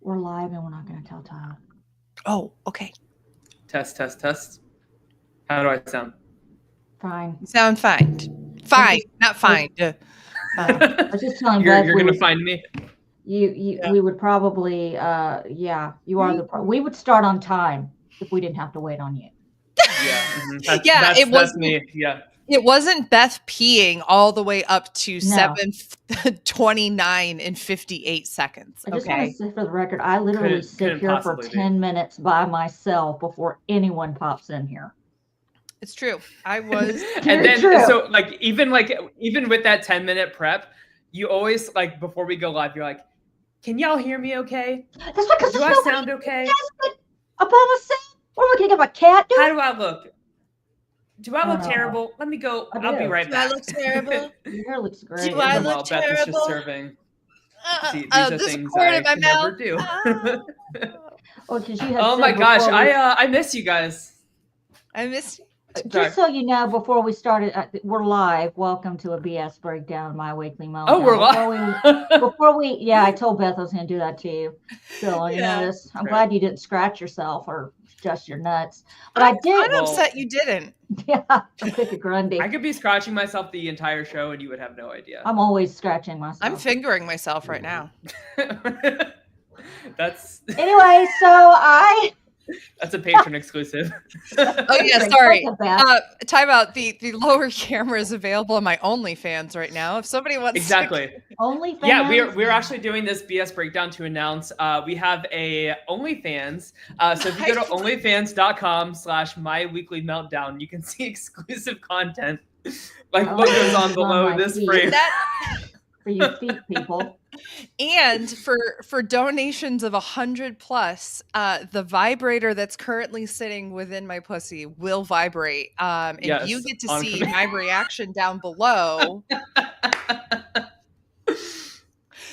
We're live and we're not going to tell Tyler. Oh, okay. Test. How do I sound? Fine. You sound fine. Fine, not fine. I was just telling you're Beth going to find me. We would probably, you are we would start on time if we didn't have to wait on you. Yeah. That's me. Yeah. It wasn't Beth peeing all the way up to 7:29 and 58 seconds. I just want to say for the record, I literally sit here for 10 minutes by myself before anyone pops in here. It's true. I was. And then, so even with that 10-minute prep, you always before we go live, you're like, can y'all hear me okay? That's because do I sound okay? About myself? What am I looking at my cat doing? How do I look? Do I look terrible? Let me go. I'll be right back. Do I look terrible? Your hair looks great. Do I look terrible? Beth is just serving. See, these are things I can never do. Oh my gosh, I miss you guys. I miss you. Just so you know, before we started, we're live. Welcome to a BS breakdown, my weekly Meltdown. Oh, we're live. I told Beth I was going to do that to you. So you notice. I'm glad you didn't scratch yourself or just your nuts. But I did. I'm upset you didn't. Yeah, I'm quick a Grundy. I could be scratching myself the entire show, and you would have no idea. I'm always scratching myself. I'm fingering myself right now. That's anyway. That's a patron exclusive. Oh yeah, sorry. Time out. The lower camera is available on my OnlyFans right now. If somebody wants OnlyFans. Yeah, we're actually doing this BS breakdown to announce we have a OnlyFans. So if you go to onlyfans.com/myweeklymeltdown, you can see exclusive content what goes on below this frame. For you feet people. And for donations of 100+, the vibrator that's currently sitting within my pussy will vibrate. And you get to see my reaction down below.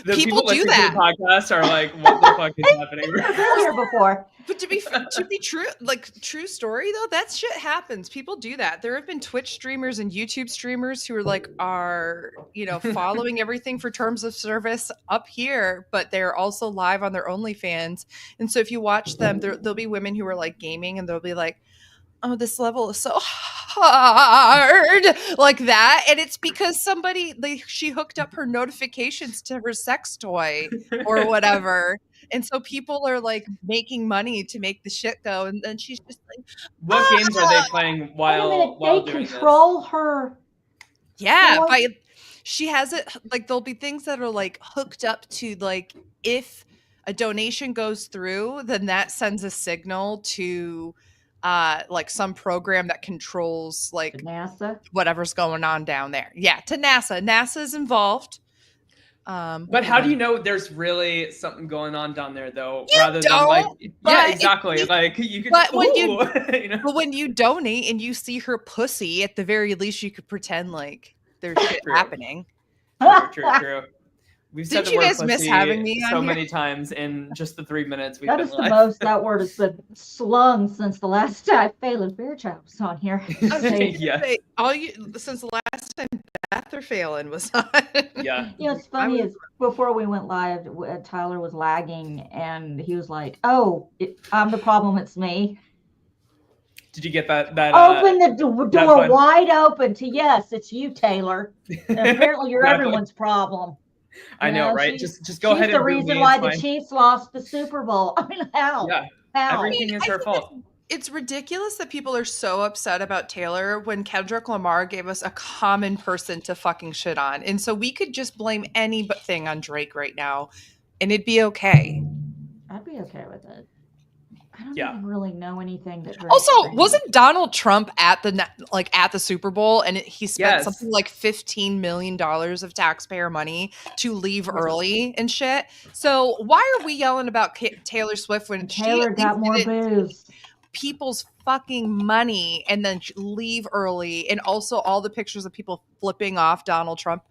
The people do that. Podcast are like, what the fuck is happening? Here before. But to be true, true story though, that shit happens. People do that. There have been Twitch streamers and YouTube streamers who are following everything for terms of service up here, but they're also live on their OnlyFans. And so if you watch them, there'll be women who are gaming, and they'll be like, oh, this level is so hard, like that. And it's because she hooked up her notifications to her sex toy or whatever. And so people are making money to make the shit go. And then she's just like, what games are they playing while they doing control her? Yeah. She has it there'll be things that are hooked up to if a donation goes through, then that sends a signal to some program that controls NASA, whatever's going on down there. Yeah, to NASA. NASA's involved. But how do you know there's really something going on down there though? Rather than yeah, exactly. You could. But when you donate and you see her pussy, at the very least you could pretend there's shit happening. True. We've said the word miss having me so many times in just the 3 minutes we've been live. That is the most that word has been slung since the last time Phelan Fairchild was on here. Yeah. Since the last time Beth or Phelan was on. Yeah. It's funny is before we went live, Tyler was lagging and he was like, "Oh, I'm the problem. It's me." Did you get that? Open the door wide open to yes, it's you, Taylor. And apparently, you're everyone's problem. I know, right? Just go ahead and she's the reason why the Chiefs lost the Super Bowl. I mean, how? Yeah. How? Everything is her fault. It's ridiculous that people are so upset about Taylor when Kendrick Lamar gave us a common person to fucking shit on. And so we could just blame anything on Drake right now and it'd be okay. I'd be okay with it. I don't even really know anything that. Also, wasn't Donald Trump at the Super Bowl and he spent something like $15 million of taxpayer money to leave early and shit? So why are we yelling about Taylor Swift when Taylor got more booze? People's fucking money and then leave early, and also all the pictures of people flipping off Donald Trump.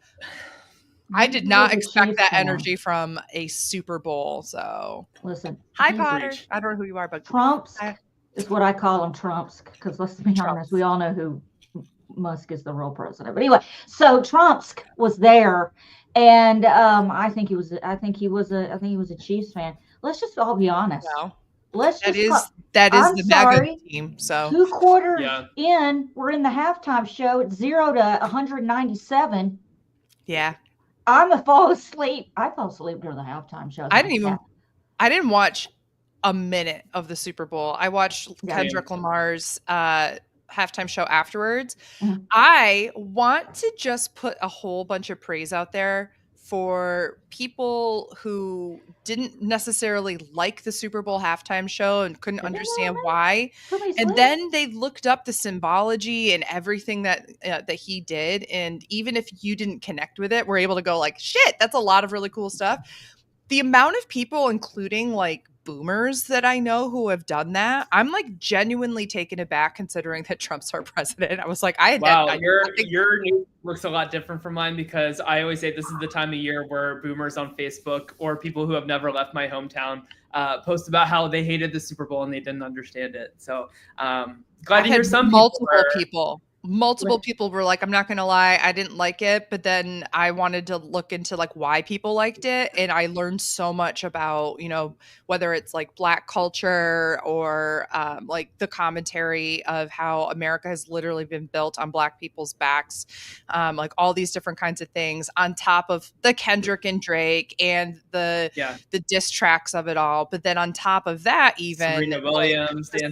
I did not expect that energy from a Super Bowl. So listen, hi Potter. I don't know who you are, but Trumps is what I call them, Trumps, because let's be honest, we all know who Musk is, the real president. But anyway, so Trump's was there, And I think he was a Chiefs fan. Let's just all be honest. Well, Let's that just is that is I'm the MAGA sorry. team. So 2 quarters Yeah. in, we're in the halftime show at 0 to 197. yeah, I'm a fall asleep. I fell asleep during the halftime show. I didn't watch a minute of the Super Bowl. I watched Kendrick Lamar's halftime show afterwards. Mhm. I want to just put a whole bunch of praise out there for people who didn't necessarily like the Super Bowl halftime show and couldn't understand why. And then they looked up the symbology and everything that he did. And even if you didn't connect with it, we're able to go like, shit, that's a lot of really cool stuff. The amount of people, including like boomers that I know who have done that, I'm like genuinely taken aback considering that Trump's our president. I was like, your news looks a lot different from mine because I always say this is the time of year where boomers on Facebook or people who have never left my hometown post about how they hated the Super Bowl and they didn't understand it. So glad to hear some multiple people were like, I'm not gonna lie, I didn't like it, but then I wanted to look into like why people liked it, and I learned so much about, you know, whether it's like Black culture or like the commentary of how America has literally been built on Black people's backs, like all these different kinds of things on top of the Kendrick and Drake and the diss tracks of it all. But then on top of that, even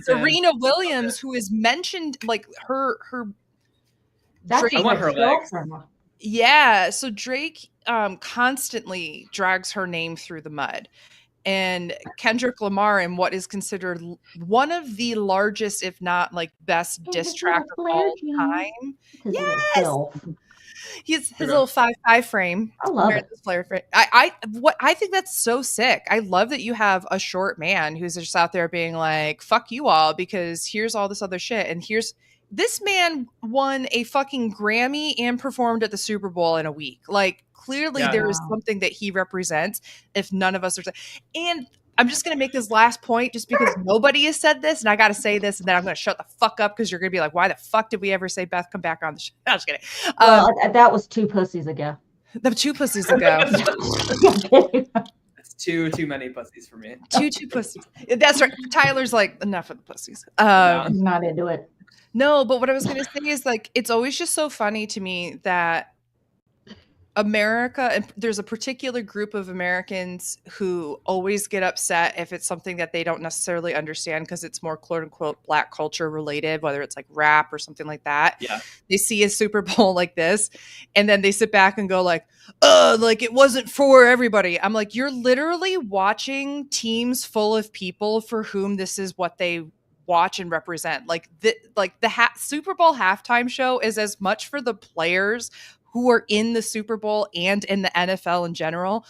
Serena Williams, who is mentioned, like her Drake, I want her legs. Yeah, so Drake constantly drags her name through the mud. And Kendrick Lamar, in what is considered one of the largest, if not like best diss track of all time. Yes, his little 5'5" frame. I love it. This flare frame. I think that's so sick. I love that you have a short man who's just out there being like, "Fuck you all," because here's all this other shit, and here's. This man won a fucking Grammy and performed at the Super Bowl in a week. Like, clearly there is something that he represents if none of us are. And I'm just going to make this last point just because nobody has said this, and I got to say this, and then I'm going to shut the fuck up because you're going to be like, why the fuck did we ever say Beth come back on the show? I'm just kidding. That was 2 pussies ago. The 2 pussies ago. That's too many pussies for me. Two pussies. That's right. Tyler's like, enough of the pussies. I'm not into it. No, but what I was going to say is like, it's always just so funny to me that America, and there's a particular group of Americans who always get upset if it's something that they don't necessarily understand because it's more quote unquote Black culture related, whether it's like rap or something like that. Yeah. They see a Super Bowl like this and then they sit back and go like, like it wasn't for everybody. I'm like, you're literally watching teams full of people for whom this is what they watch and represent. Like the Super Bowl halftime show is as much for the players who are in the Super Bowl and in the NFL in general,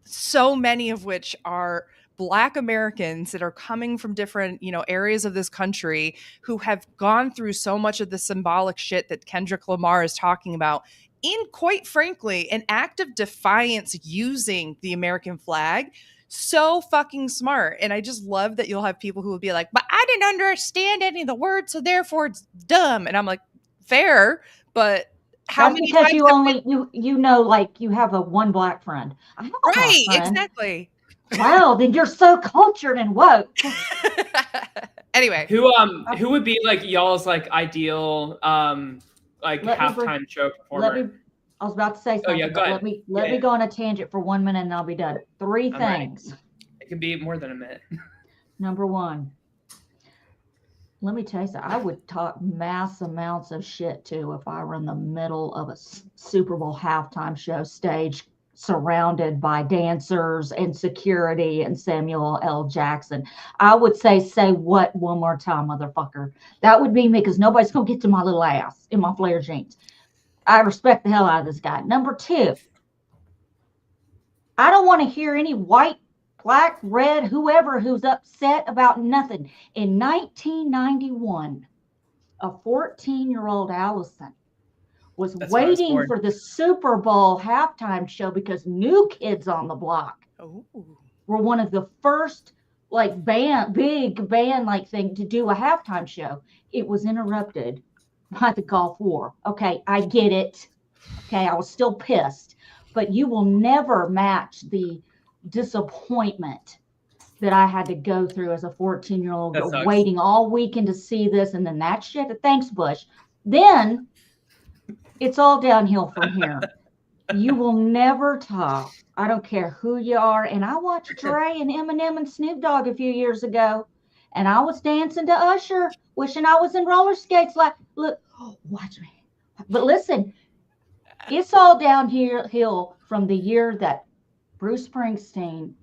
so many of which are Black Americans that are coming from different, you know, areas of this country who have gone through so much of the symbolic shit that Kendrick Lamar is talking about in, quite frankly, an act of defiance using the American flag. So fucking smart. And I just love that you'll have people who will be like, but I didn't understand any of the words, so therefore it's dumb. And I'm like, fair, but how many because times you only you know, like you have one Black friend. I have a right, Black friend. Exactly. Wow, then you're so cultured and woke. Anyway, who would be like y'all's like ideal like halftime show performer? I was about to say something. Oh, yeah, go ahead. Let me go on a tangent for 1 minute and I'll be done. 3 things. Ready. It can be more than a minute. Number 1. Let me tell you something. I would talk mass amounts of shit too if I were in the middle of a Super Bowl halftime show stage surrounded by dancers and security and Samuel L. Jackson. I would say what one more time, motherfucker. That would be me because nobody's going to get to my little ass in my flare jeans. I respect the hell out of this guy. Number 2, I don't want to hear any white, Black, red, whoever who's upset about nothing. In 1991, a 14-year-old Allison was waiting for the Super Bowl halftime show because New Kids on the Block were one of the first like big band like thing to do a halftime show. It was interrupted by the Gulf War. Okay, I get it. Okay, I was still pissed. but you will never match the disappointment that I had to go through as a 14-year-old, That sucks. waiting all weekend to see this, and then that shit. Thanks, Bush. Then it's all downhill from here. You will never top. I don't care who you are. And I watched Dre and Eminem and Snoop Dogg a few years ago, and I was dancing to Usher, wishing I was in roller skates. Like, look, watch me. But listen, it's all downhill from the year that Bruce Springsteen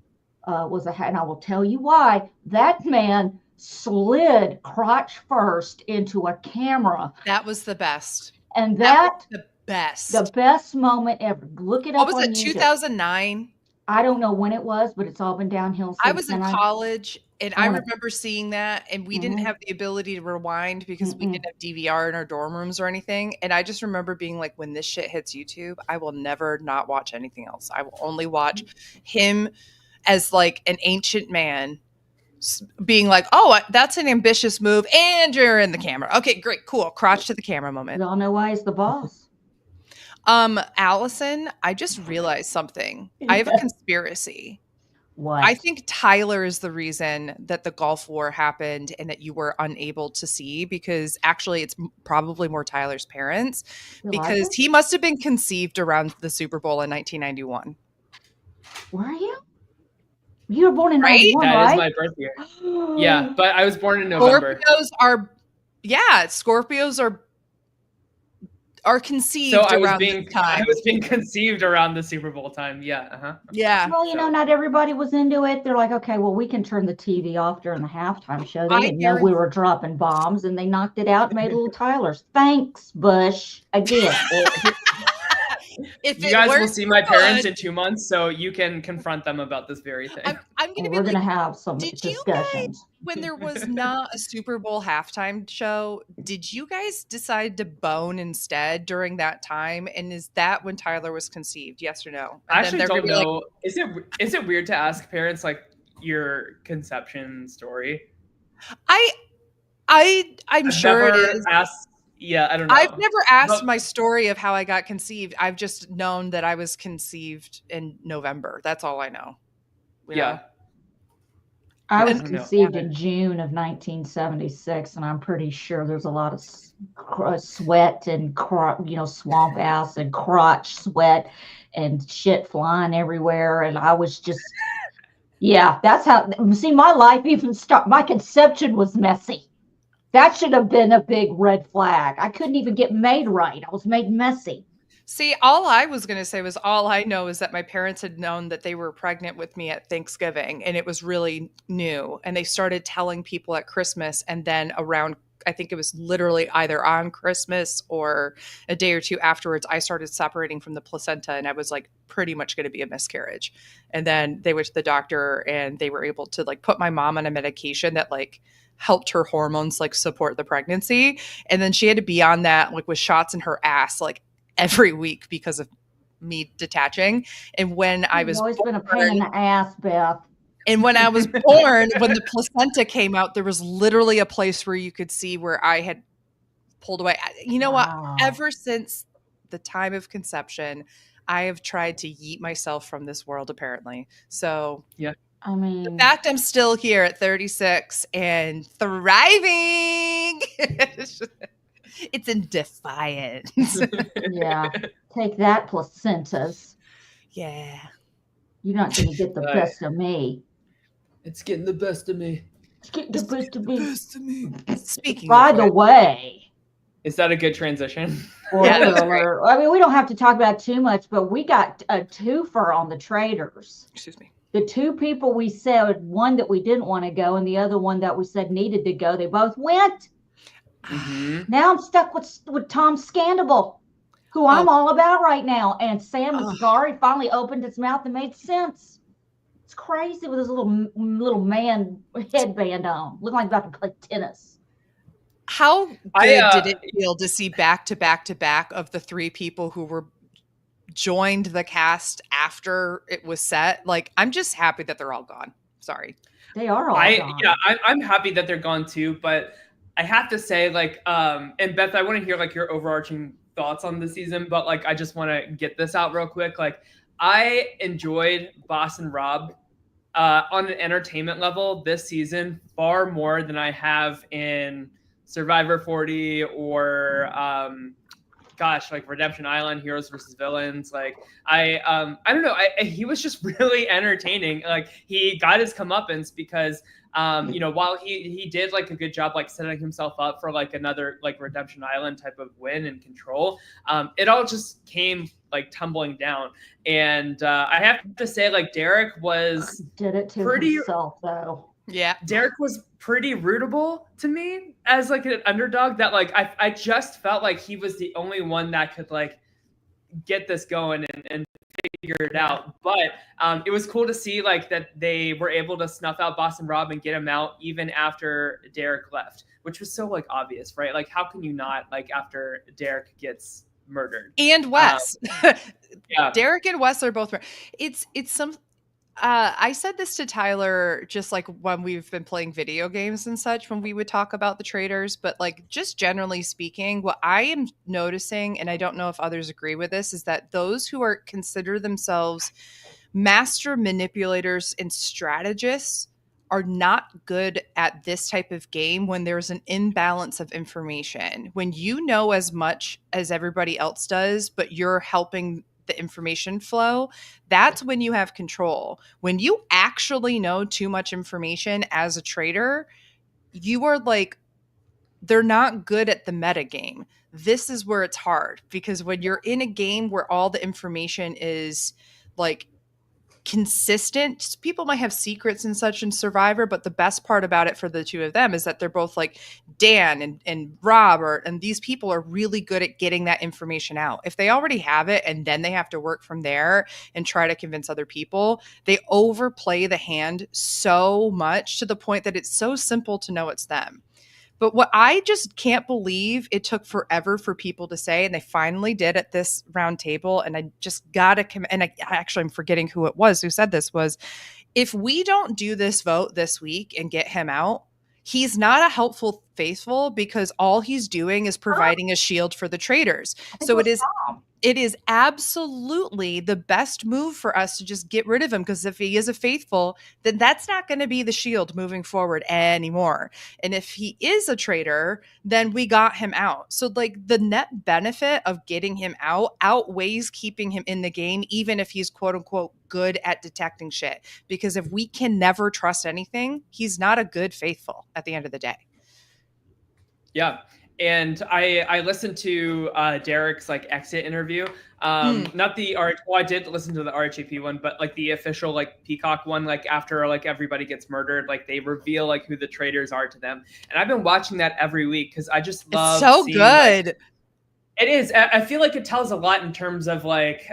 was and I will tell you why. That man slid crotch first into a camera. That was the best. And that was the best. The best moment ever. Look it up. What was it, 2009? I don't know when it was, but it's all been downhill since. I was in college, and I remember seeing that, and we didn't have the ability to rewind because we didn't have DVR in our dorm rooms or anything. And I just remember being like, when this shit hits YouTube, I will never not watch anything else. I will only watch him as like an ancient man being like, oh, that's an ambitious move, and you're in the camera. Okay, great, cool. Crotch to the camera moment. We all know why he's the boss. Allison, I just realized something. I have a conspiracy. What? I think Tyler is the reason that the Gulf War happened and that you were unable to see, because actually it's probably more Tyler's parents, because he must have been conceived around the Super Bowl in 1991. Were you? You were born in 91, that right? That is my birth year. Yeah, but I was born in November. Scorpios are conceived around this time. I was being conceived around the Super Bowl time. Yeah. Yeah. Well, not everybody was into it. They're like, okay, well, we can turn the TV off during the halftime show. They didn't know we were dropping bombs, and they knocked it out and made little Tylers. Thanks, Bush. Again. You guys will see my parents in 2 months, so you can confront them about this very thing. We're going to have some discussions. You guys, when there was not a Super Bowl halftime show, did you guys decide to bone instead during that time? And is that when Tyler was conceived? Yes or no? I actually don't know. Is it weird to ask parents like your conception story? I'm sure it is. Yeah, I don't know. I've never asked my story of how I got conceived. I've just known that I was conceived in November. That's all I know. Yeah. I was conceived in June of 1976, and I'm pretty sure there's a lot of sweat and swamp ass and crotch sweat and shit flying everywhere. And I was just, that's how. See, my life even started. My conception was messy. That should have been a big red flag. I couldn't even get made right. I was made messy. See, all I was going to say was all I know is that my parents had known that they were pregnant with me at Thanksgiving, and it was really new. And they started telling people at Christmas, and then around, I think it was literally either on Christmas or a day or two afterwards, I started separating from the placenta, and I was like pretty much going to be a miscarriage. And then they went to the doctor, and they were able to like put my mom on a medication that like helped her hormones like support the pregnancy. And then she had to be on that like with shots in her ass like every week because of me detaching. And when I was always been a pain in the ass, Beth. And when I was born, when the placenta came out, there was literally a place where you could see where I had pulled away. You know what? Ever since the time of conception, I have tried to yeet myself from this world, apparently. So yeah. I mean, the fact I'm still here at 36 and thriving, it's in defiance. Yeah. Take that, placentas. Yeah. You're not going to get the best of me. It's getting the best of me. It's getting the best of me. Speaking By the way. Is that a good transition? Alert. I mean, we don't have to talk about it too much, but we got a twofer on the Traders. Excuse me. The two people we said, one that we didn't want to go and the other one that we said needed to go, they both went. Mm-hmm. Now I'm stuck with Tom Scandable, who I'm all about right now. And Sam Asghari finally opened his mouth and made sense. It's crazy with his little man headband on, looking like about to play tennis. How good did it feel to see back to back of the three people who were joined the cast after it was set? Like, I'm just happy that they're all gone. Sorry. They are all gone. Yeah, I'm happy that they're gone too, but I have to say, like, and Beth, I want to hear like your overarching thoughts on the season, but like I just want to get this out real quick. Like I enjoyed Boss and Rob on an entertainment level this season far more than I have in Survivor 40 or like Redemption Island, Heroes versus Villains. Like I don't know. He was just really entertaining. Like he got his comeuppance because while he did like a good job like setting himself up for like another like Redemption Island type of win and control, it all just came like tumbling down. And I have to say, like Derek did it to himself though. Yeah, Derek was pretty rootable to me as like an underdog. That like I just felt like he was the only one that could like get this going and figure it out. But it was cool to see like that they were able to snuff out Boss and Rob and get him out even after Derek left, which was so like obvious, right? Like how can you not like after Derek gets murdered? And Wes. Yeah. Derek and Wes are both it's some I said this to Tyler just like when we've been playing video games and such, when we would talk about the traitors, but like just generally speaking, what I am noticing, and I don't know if others agree with this, is that those who are consider themselves master manipulators and strategists are not good at this type of game when there's an imbalance of information. When you know as much as everybody else does, but you're helping the information flow, that's when you have control. When you actually know too much information as a traitor, you are like, they're not good at the meta game. This is where it's hard, because when you're in a game where all the information is like consistent, people might have secrets and such in Survivor, but the best part about it for the two of them is that they're both like Dan and Rob and these people are really good at getting that information out. If they already have it and then they have to work from there and try to convince other people, they overplay the hand so much to the point that it's so simple to know it's them. But what I just can't believe, it took forever for people to say, and they finally did at this round table, and I just gotta I'm forgetting who it was who said this, was if we don't do this vote this week and get him out, he's not a helpful faithful, because all he's doing is providing a shield for the traitors. So it is absolutely the best move for us to just get rid of him, because if he is a faithful, then that's not going to be the shield moving forward anymore. And if he is a traitor, then we got him out. So like the net benefit of getting him out outweighs keeping him in the game, even if he's quote unquote good at detecting shit. Because if we can never trust anything, he's not a good faithful at the end of the day. Yeah. And I listened to Derek's like exit interview. Not the I did listen to the RHAP one, but like the official like Peacock one, like after like everybody gets murdered, like they reveal like who the traitors are to them. And I've been watching that every week because I just love it's so seeing, good. Like, it is. I feel like it tells a lot in terms of like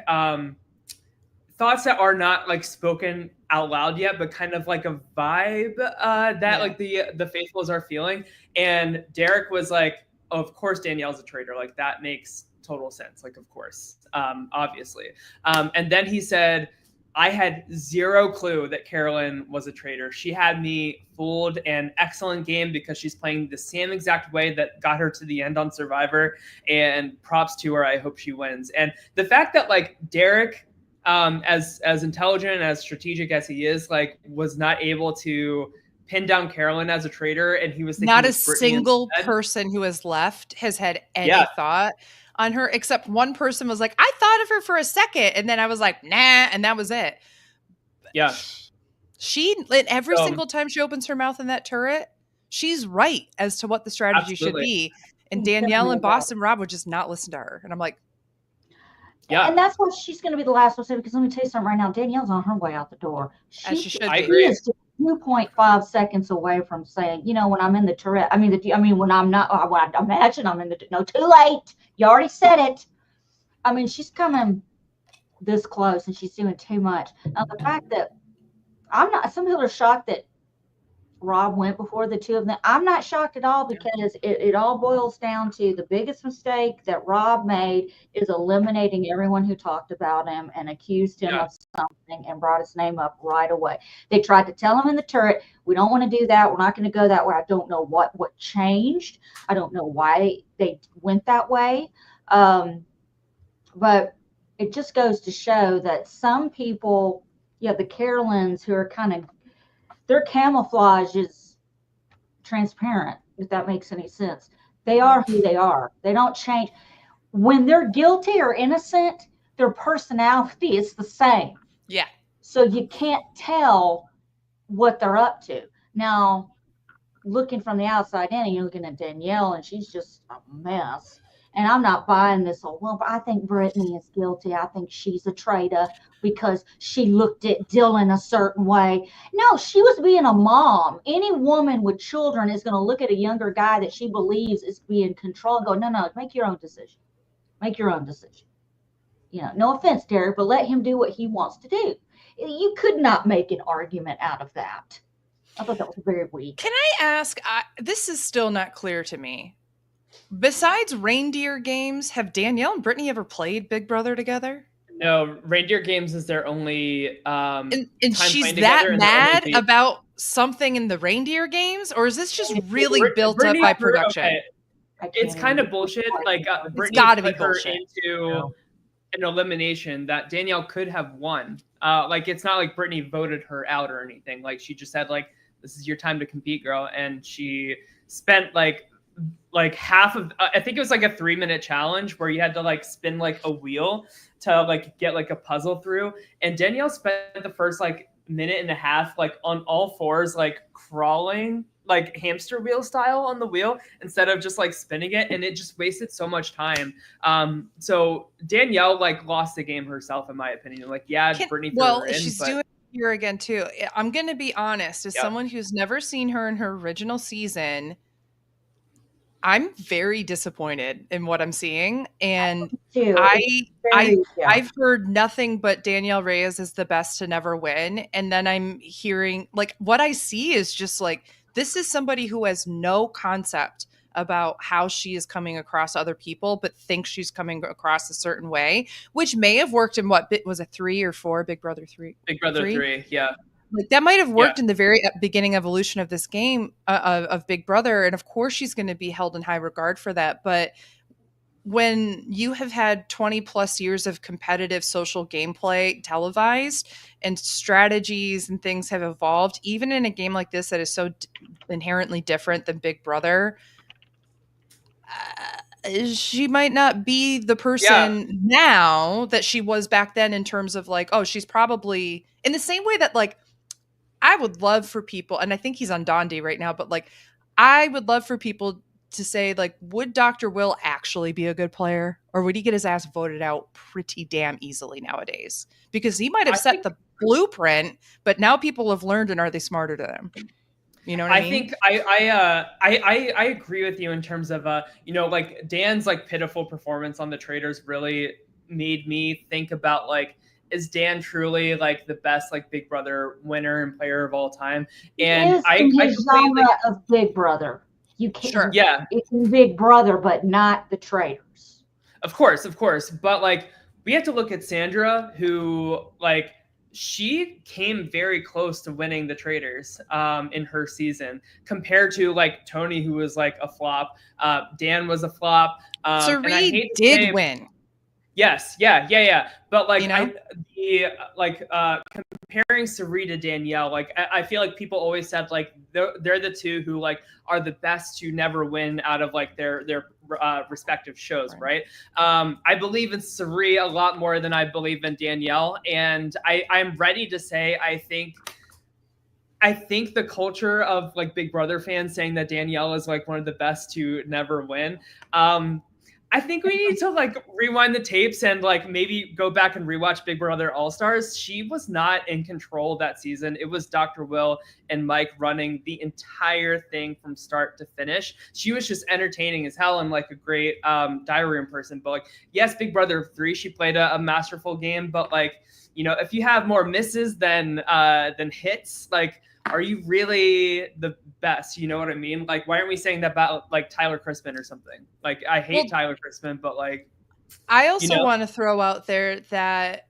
thoughts that are not like spoken out loud yet, but kind of like a vibe that like the faithfuls are feeling. And Derek was like, of course Danielle's a traitor. Like that makes total sense. Like, of course, obviously. And then he said, I had zero clue that Carolyn was a traitor. She had me fooled. An excellent game because she's playing the same exact way that got her to the end on Survivor, and props to her. I hope she wins. And the fact that like Derek, as intelligent and as strategic as he is, like was not able to pin down Carolyn as a traitor, and he was thinking not a single person who has left has had any thought on her, except one person was like, I thought of her for a second, and then I was like, nah, and that was it. Yeah. She, every single time she opens her mouth in that turret, she's right as to what the strategy should be. And Danielle and Boston Rob would just not listen to her. And I'm like, yeah. And that's what she's going to be the last one to say, because let me tell you something right now. Danielle's on her way out the door. As she should be. I agree. She is 2.5 seconds away from saying, you know, when I'm in the turret, when I'm not, I imagine I'm in the, no, too late. You already said it. I mean, she's coming this close and she's doing too much. Now, the fact that some people are shocked that Rob went before the two of them. I'm not shocked at all, because it all boils down to the biggest mistake that Rob made is eliminating everyone who talked about him and accused him of something and brought his name up right away. They tried to tell him in the turret, we don't want to do that. We're not going to go that way. I don't know what changed. I don't know why they went that way. But it just goes to show that some people, the Carolines who are their camouflage is transparent, if that makes any sense. They are who they are. They don't change. When they're guilty or innocent, their personality is the same. Yeah. So you can't tell what they're up to. Now, looking from the outside in, and you're looking at Danielle, and she's just a mess. And I'm not buying this whole, well, I think Brittany is guilty. I think she's a traitor because she looked at Dylan a certain way. No, she was being a mom. Any woman with children is going to look at a younger guy that she believes is being controlled and go, no, make your own decision. Make your own decision. No offense, Derek, but let him do what he wants to do. You could not make an argument out of that. I thought that was very weak. Can I ask, this is still not clear to me. Besides Reindeer Games, have Danielle and Brittany ever played Big Brother together? No, Reindeer Games is their only and she's that mad about something in the Reindeer Games? Or is this just really built up by production? Okay. It's kind of bullshit. Like Brittany put her into an elimination that Danielle could have won. Like it's not like Brittany voted her out or anything. Like she just said like, this is your time to compete, girl. And she spent like half of, I think it was like a 3-minute challenge where you had to like spin like a wheel to like get like a puzzle through. And Danielle spent the first like minute and a half like on all fours, like crawling like hamster wheel style on the wheel instead of just like spinning it, and it just wasted so much time. So Danielle like lost the game herself, in my opinion. Like, Brittany threw her in, she's doing it here again too. I'm gonna be honest, as someone who's never seen her in her original season, I'm very disappointed in what I'm seeing, and I've heard nothing but Danielle Reyes is the best to never win, and then I'm hearing like what I see is just like, this is somebody who has no concept about how she is coming across other people, but thinks she's coming across a certain way, which may have worked in what was a 3 or 4 Big Brother 3? Big Brother 3, yeah. Like that might have worked in the very beginning evolution of this game of Big Brother. And of course she's going to be held in high regard for that. But when you have had 20 plus years of competitive social gameplay televised and strategies and things have evolved, even in a game like this that is so inherently different than Big Brother, she might not be the person now that she was back then in terms of like, oh, she's probably in the same way that like, I would love for people, and I think he's on Dondi right now, but like, I would love for people to say like, would Dr. Will actually be a good player, or would he get his ass voted out pretty damn easily nowadays? Because he might have set the blueprint, but now people have learned, and are they smarter than him? You know what I mean? think I agree with you in terms of like Dan's like pitiful performance on the Traitors really made me think about like, is Dan truly like the best like Big Brother winner and player of all time? And I genre of Big Brother. You can't. It's in Big Brother, but not the Traitors. Of course, but like we have to look at Sandra, who like she came very close to winning the Traitors in her season, compared to like Tony, who was like a flop. Dan was a flop. Sari did win. Yes, yeah. But like, comparing Sari to Danielle, like I feel like people always said like they're the two who like are the best to never win out of like their respective shows, right? I believe in Sari a lot more than I believe in Danielle, and I'm ready to say I think the culture of like Big Brother fans saying that Danielle is like one of the best to never win. I think we need to like rewind the tapes and like maybe go back and rewatch Big Brother All-Stars. She was not in control that season. It was Dr. Will and Mike running the entire thing from start to finish. She was just entertaining as hell and like a great diary room person. But like, yes, Big Brother 3, she played a masterful game. But like, if you have more misses than hits, like, are you really the best? You know what I mean? Like, why aren't we saying that about like Tyler Crispin or something? Like, I hate Tyler Crispin, but like, I also want to throw out there that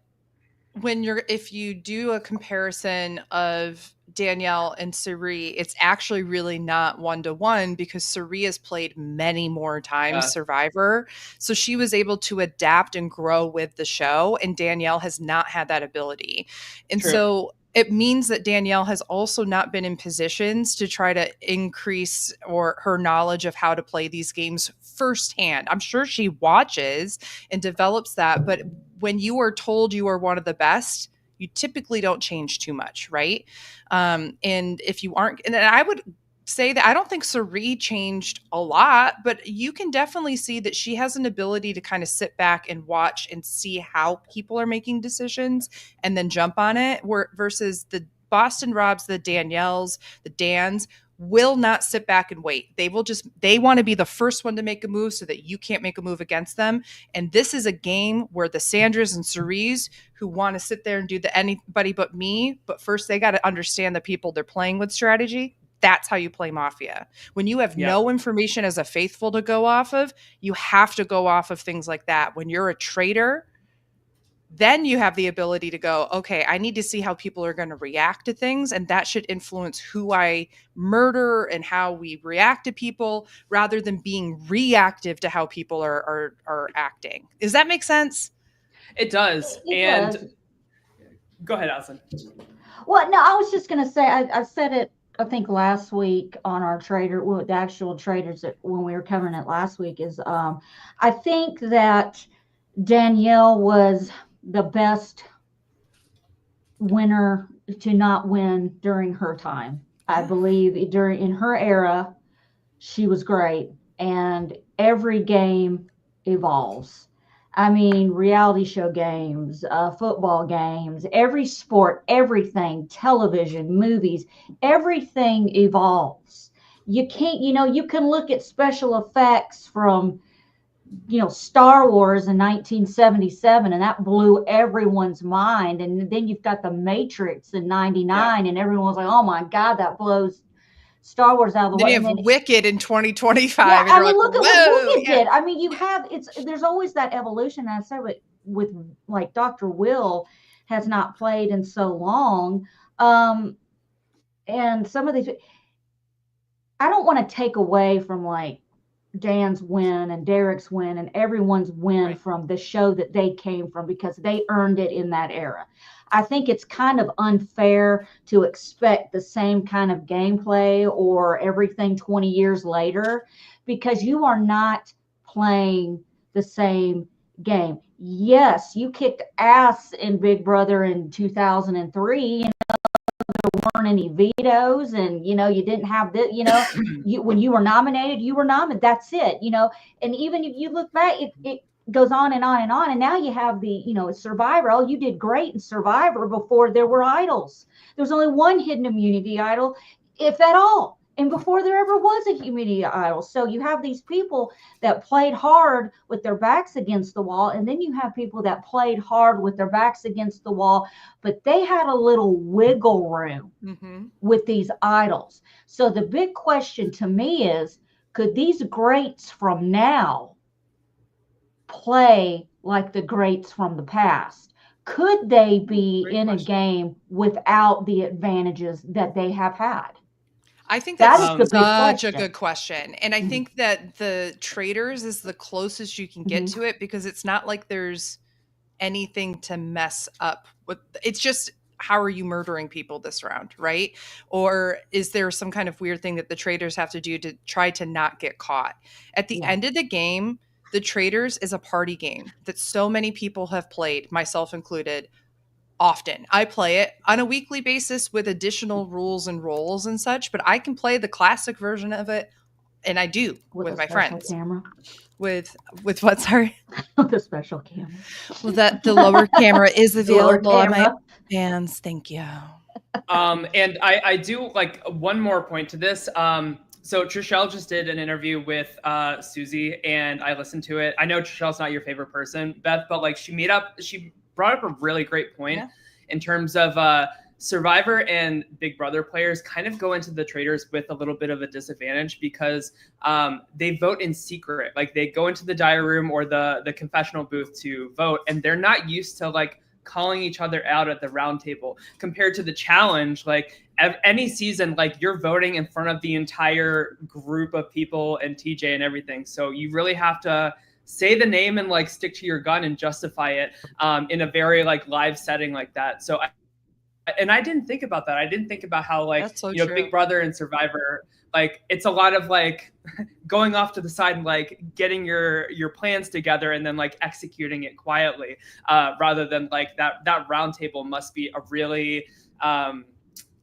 if you do a comparison of Danielle and Suri, it's actually really not 1-to-1 because Suri has played many more times Survivor. So she was able to adapt and grow with the show, and Danielle has not had that ability. And so it means that Danielle has also not been in positions to try to increase or her knowledge of how to play these games firsthand. I'm sure she watches and develops that, but when you are told you are one of the best, you typically don't change too much, right? And if you aren't, and I would say that I don't think Suri changed a lot, but you can definitely see that she has an ability to kind of sit back and watch and see how people are making decisions and then jump on it, versus the Boston Robs, the Danielles, the Dans will not sit back and wait. They want to be the first one to make a move so that you can't make a move against them. And this is a game where the Sandras and Cerise who want to sit there and do the anybody but me, but first they got to understand the people they're playing with strategy. That's how you play Mafia. When you have no information as a faithful to go off of, you have to go off of things like that. When you're a traitor, then you have the ability to go, okay, I need to see how people are going to react to things. And that should influence who I murder and how we react to people rather than being reactive to how people are acting. Does that make sense? It does. It does. Go ahead, Allison. Well, no, I was just going to say, I said it, I think last week on our the actual traders that when we were covering it last week is, I think that Danielle was the best winner to not win during her time. I believe in her era, she was great, and every game evolves. I mean, reality show games, football games, every sport, everything, television, movies, everything evolves. You can't, you can look at special effects from Star Wars in 1977, and that blew everyone's mind. And then you've got the Matrix in 99, and everyone's like, oh my God, that blows Star Wars out of the way. Then you have Wicked in 2025. Yeah, and I mean, like, look at what Wicked did. I mean, there's always that evolution. And I said with like Dr. Will has not played in so long. And some of these, I don't want to take away from like Dan's win and Derek's win and everyone's win from the show that they came from, because they earned it in that era. I think it's kind of unfair to expect the same kind of gameplay or everything 20 years later, because you are not playing the same game. Yes, you kicked ass in Big Brother in 2003. There weren't any vetoes, and you didn't have when you were nominated, that's it. And even if you look back, it goes on and on and on, and now you have the Survivor. Oh, you did great in Survivor before there were idols. There was only one hidden immunity idol, if at all, and before there ever was a immunity idol. So you have these people that played hard with their backs against the wall, and then you have people that played hard with their backs against the wall, but they had a little wiggle room with these idols. So the big question to me is, could these greats from now play like the greats from the past? Could they be in a game without the advantages that they have had? I think that's such a good question. And I think that the traders is the closest you can get to it, because it's not like there's anything to mess up with. It's just, how are you murdering people this round, right? Or is there some kind of weird thing that the traders have to do to try to not get caught? At the end of the game, the traders is a party game that so many people have played, myself included, often. I play it on a weekly basis with additional rules and roles and such, but I can play the classic version of it, and I do with my friends. Camera. With what? Sorry, the special camera. Well, the lower camera is available on my fans. Thank you. And I do like one more point to this. So Trishelle just did an interview with Susie, and I listened to it. I know Trishelle's not your favorite person, Beth, but like she brought up a really great point in terms of Survivor and Big Brother players kind of go into the traders with a little bit of a disadvantage, because they vote in secret. Like they go into the diary room or the confessional booth to vote, and they're not used to like calling each other out at the round table, compared to the challenge. Like any season, like you're voting in front of the entire group of people and TJ and everything. So you really have to say the name and like stick to your gun and justify it in a very like live setting like that. So I didn't think about that. I didn't think about how like, so you know, Big Brother and Survivor, like it's a lot of like going off to the side and like getting your plans together and then like executing it quietly, rather than like that round table must be a really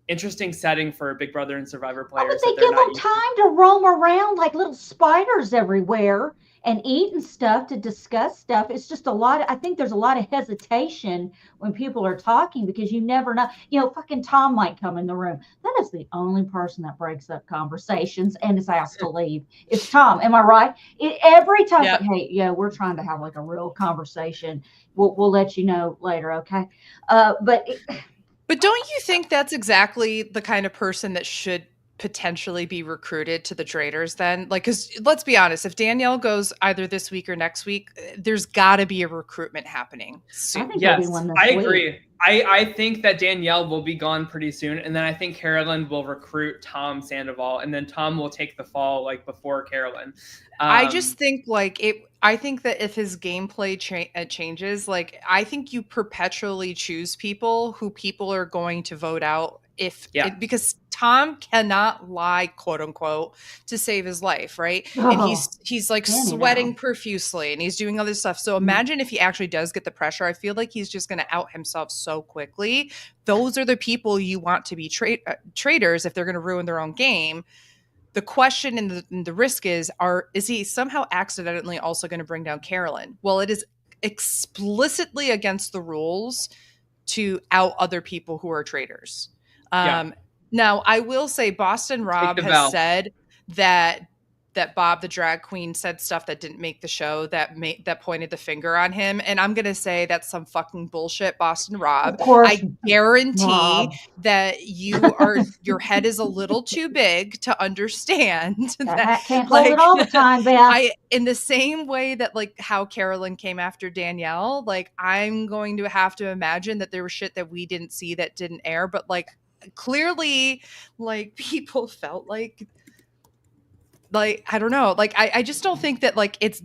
interesting setting for Big Brother and Survivor players. But they give them time to roam around like little spiders everywhere and eat and stuff to discuss stuff. It's just I think there's a lot of hesitation when people are talking because you never know. You know, fucking Tom might come in the room. That is the only person that breaks up conversations and is asked to leave. It's Tom. Am I right? Every time, Yep. Hey, yeah, we're trying to have like a real conversation. We'll let you know later, okay? But don't you think that's exactly the kind of person that should potentially be recruited to the Traitors then? Like, because let's be honest, if Danielle goes either this week or next week, there's got to be a recruitment happening soon. Yes, I agree. I think that Danielle will be gone pretty soon, and then I think Carolyn will recruit Tom Sandoval, and then Tom will take the fall like before Carolyn. I just think like I think that if his gameplay changes, like I think you perpetually choose people who people are going to vote out because Tom cannot lie, quote unquote, to save his life, right? And he's like sweating profusely and he's doing all this stuff. So imagine if he actually does get the pressure. I feel like he's just going to out himself so quickly. Those are the people you want to be traitors if they're going to ruin their own game. The question and the risk is he somehow accidentally also going to bring down Carolyn? Well, it is explicitly against the rules to out other people who are traitors. Now, I will say Boston Rob has said that Bob the drag queen said stuff that didn't make the show that pointed the finger on him, and I'm gonna say that's some fucking bullshit, Boston Rob. Of course, I guarantee that your head is a little too big to understand that can't hold it all the time, Beth. In the same way that like how Carolyn came after Danielle, like I'm going to have to imagine that there was shit that we didn't see that didn't air, but like clearly like people felt like I don't know, like I just don't think that like it's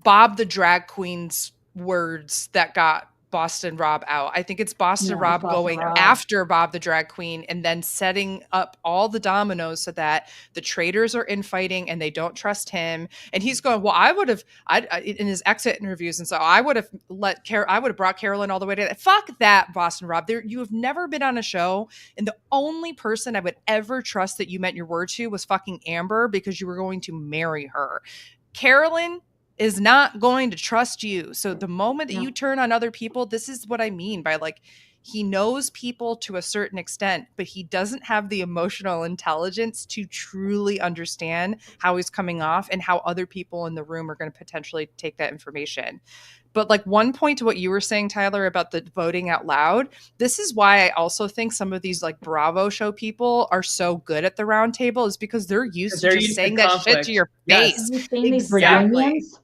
Bob the drag queen's words that got Boston Rob out. I think it's Boston Rob going after Bob the drag queen and then setting up all the dominoes so that the traitors are infighting and they don't trust him. And he's going, well, I in his exit interviews. And so I would have brought Carolyn all the way to that. Fuck that, Boston Rob. You have never been on a show. And the only person I would ever trust that you meant your word to was fucking Amber because you were going to marry her. Carolyn is not going to trust you. So the moment that you turn on other people, this is what I mean by like, he knows people to a certain extent, but he doesn't have the emotional intelligence to truly understand how he's coming off and how other people in the room are going to potentially take that information. But like one point to what you were saying, Tyler, about the voting out loud, this is why I also think some of these like Bravo show people are so good at the round table is because they're used to just saying that shit to your face. Have you seen these reunions?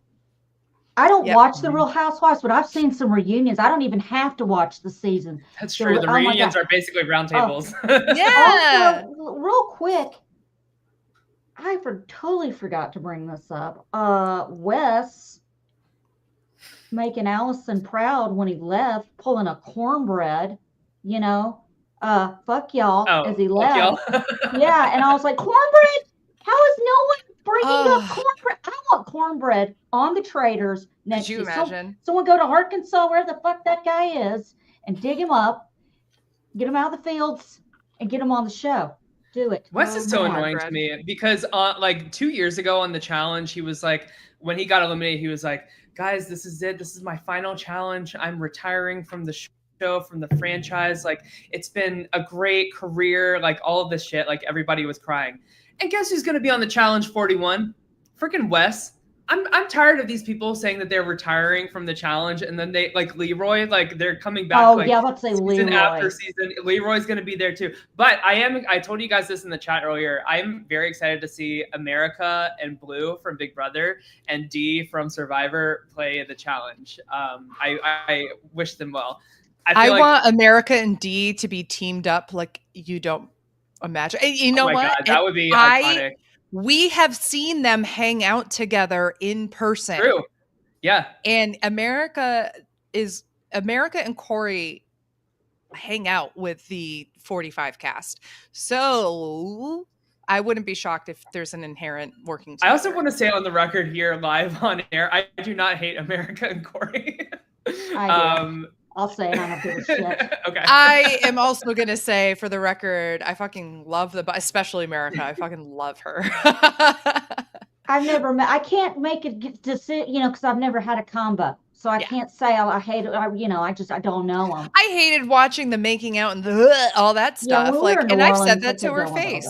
I don't watch the Real Housewives, but I've seen some reunions. I don't even have to watch the season. That's true. The reunions are basically roundtables. Yeah. Also, real quick, I totally forgot to bring this up. Wes making Allison proud when he left, pulling a cornbread, you know, fuck y'all as he left. Yeah, and I was like, cornbread? How is no one bringing up cornbread? I want cornbread on the Traitors next year. Could you imagine? Someone go to Arkansas, where the fuck that guy is, and dig him up, get him out of the fields, and get him on the show. Do it. Wes is so annoying to me because like 2 years ago on the challenge, he was like, when he got eliminated, he was like, guys, this is it. This is my final challenge. I'm retiring from the show, from the franchise. Like, it's been a great career, like all of this shit. Like, everybody was crying. And guess who's going to be on the challenge 41? Freaking Wes. I'm tired of these people saying that they're retiring from the challenge, and then they like Leroy, like they're coming back. Oh like, yeah, let's say season Leroy. after season. Leroy's going to be there too. But I told you guys this in the chat earlier. I'm very excited to see America and Blue from Big Brother and D from Survivor play the challenge. I wish them well. I want America and D to be teamed up like you don't imagine. And you know what? God, that would be iconic. We have seen them hang out together in person. True. Yeah. And America and Corey hang out with the 45 cast. So I wouldn't be shocked if there's an inherent working together. I also want to say on the record here, live on air, I do not hate America and Corey. I'll say it. I don't give a shit. Okay. I am also going to say, for the record, I fucking love especially America. I fucking love her. I've never met. I can't make it decision, because I've never had a combo, so I can't say I hate it. I don't know them. I hated watching the making out and all that stuff. And I've said that to her face.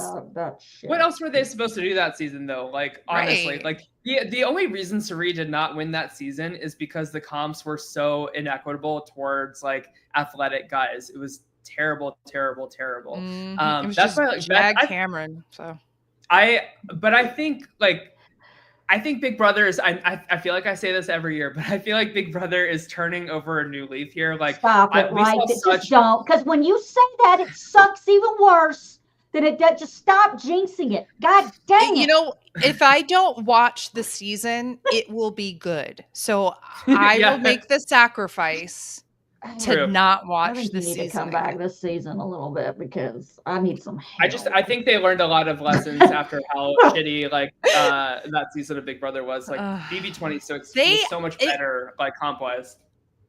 What else were they supposed to do that season, though? Like, honestly, like the only reason Suri did not win that season is because the comps were so inequitable towards like athletic guys. It was terrible, terrible, terrible. It was that's just Jag Cameron. So I think Big Brother is. I feel like I say this every year, but I feel like Big Brother is turning over a new leaf here. Like, stop it, right? Just don't, because when you say that, it sucks even worse than it does. Just stop jinxing it. God dang it! If I don't watch the season, it will be good. So I will make the sacrifice to not watch the season. To come back this season a little bit because I need some help. I think they learned a lot of lessons after how shitty that season of Big Brother was. Like BB26 was so much better comp wise.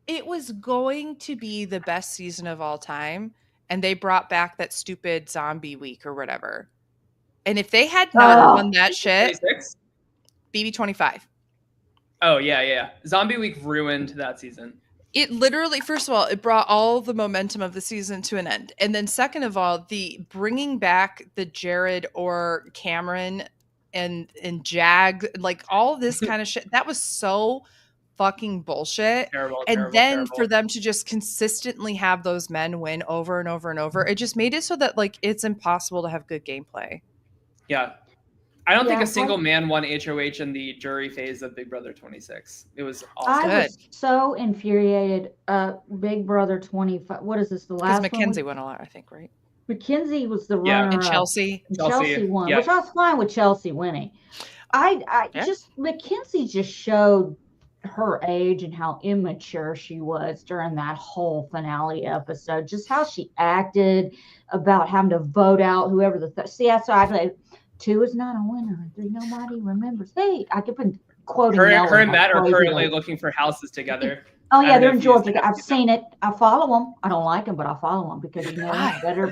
It was going to be the best season of all time, and they brought back that stupid zombie week or whatever. And if they had not won that shit, BB25. Oh yeah. Zombie week ruined that season. It literally, first of all, it brought all the momentum of the season to an end. And then second of all, the bringing back the Jared or Cameron and Jag, like all this kind of shit, that was so fucking bullshit. Terrible. For them to just consistently have those men win over and over and over, it just made it so that it's impossible to have good gameplay. Yeah. I don't think a single man won HOH in the jury phase of Big Brother 26. It was awesome. I was so infuriated. Big Brother 25. What is this? The last one? Because Mackenzie won a lot, I think, right? Mackenzie was the runner. And Chelsea. Chelsea won, which I was fine with Chelsea winning. Mackenzie just showed her age and how immature she was during that whole finale episode. Just how she acted about having to vote out whoever I 2 is not a winner. Nobody remembers. Hey, I keep been quoting her and Matt are currently looking for houses together. Oh yeah, they're in Georgia. I've seen it. I follow them. I don't like them, but I follow them because better.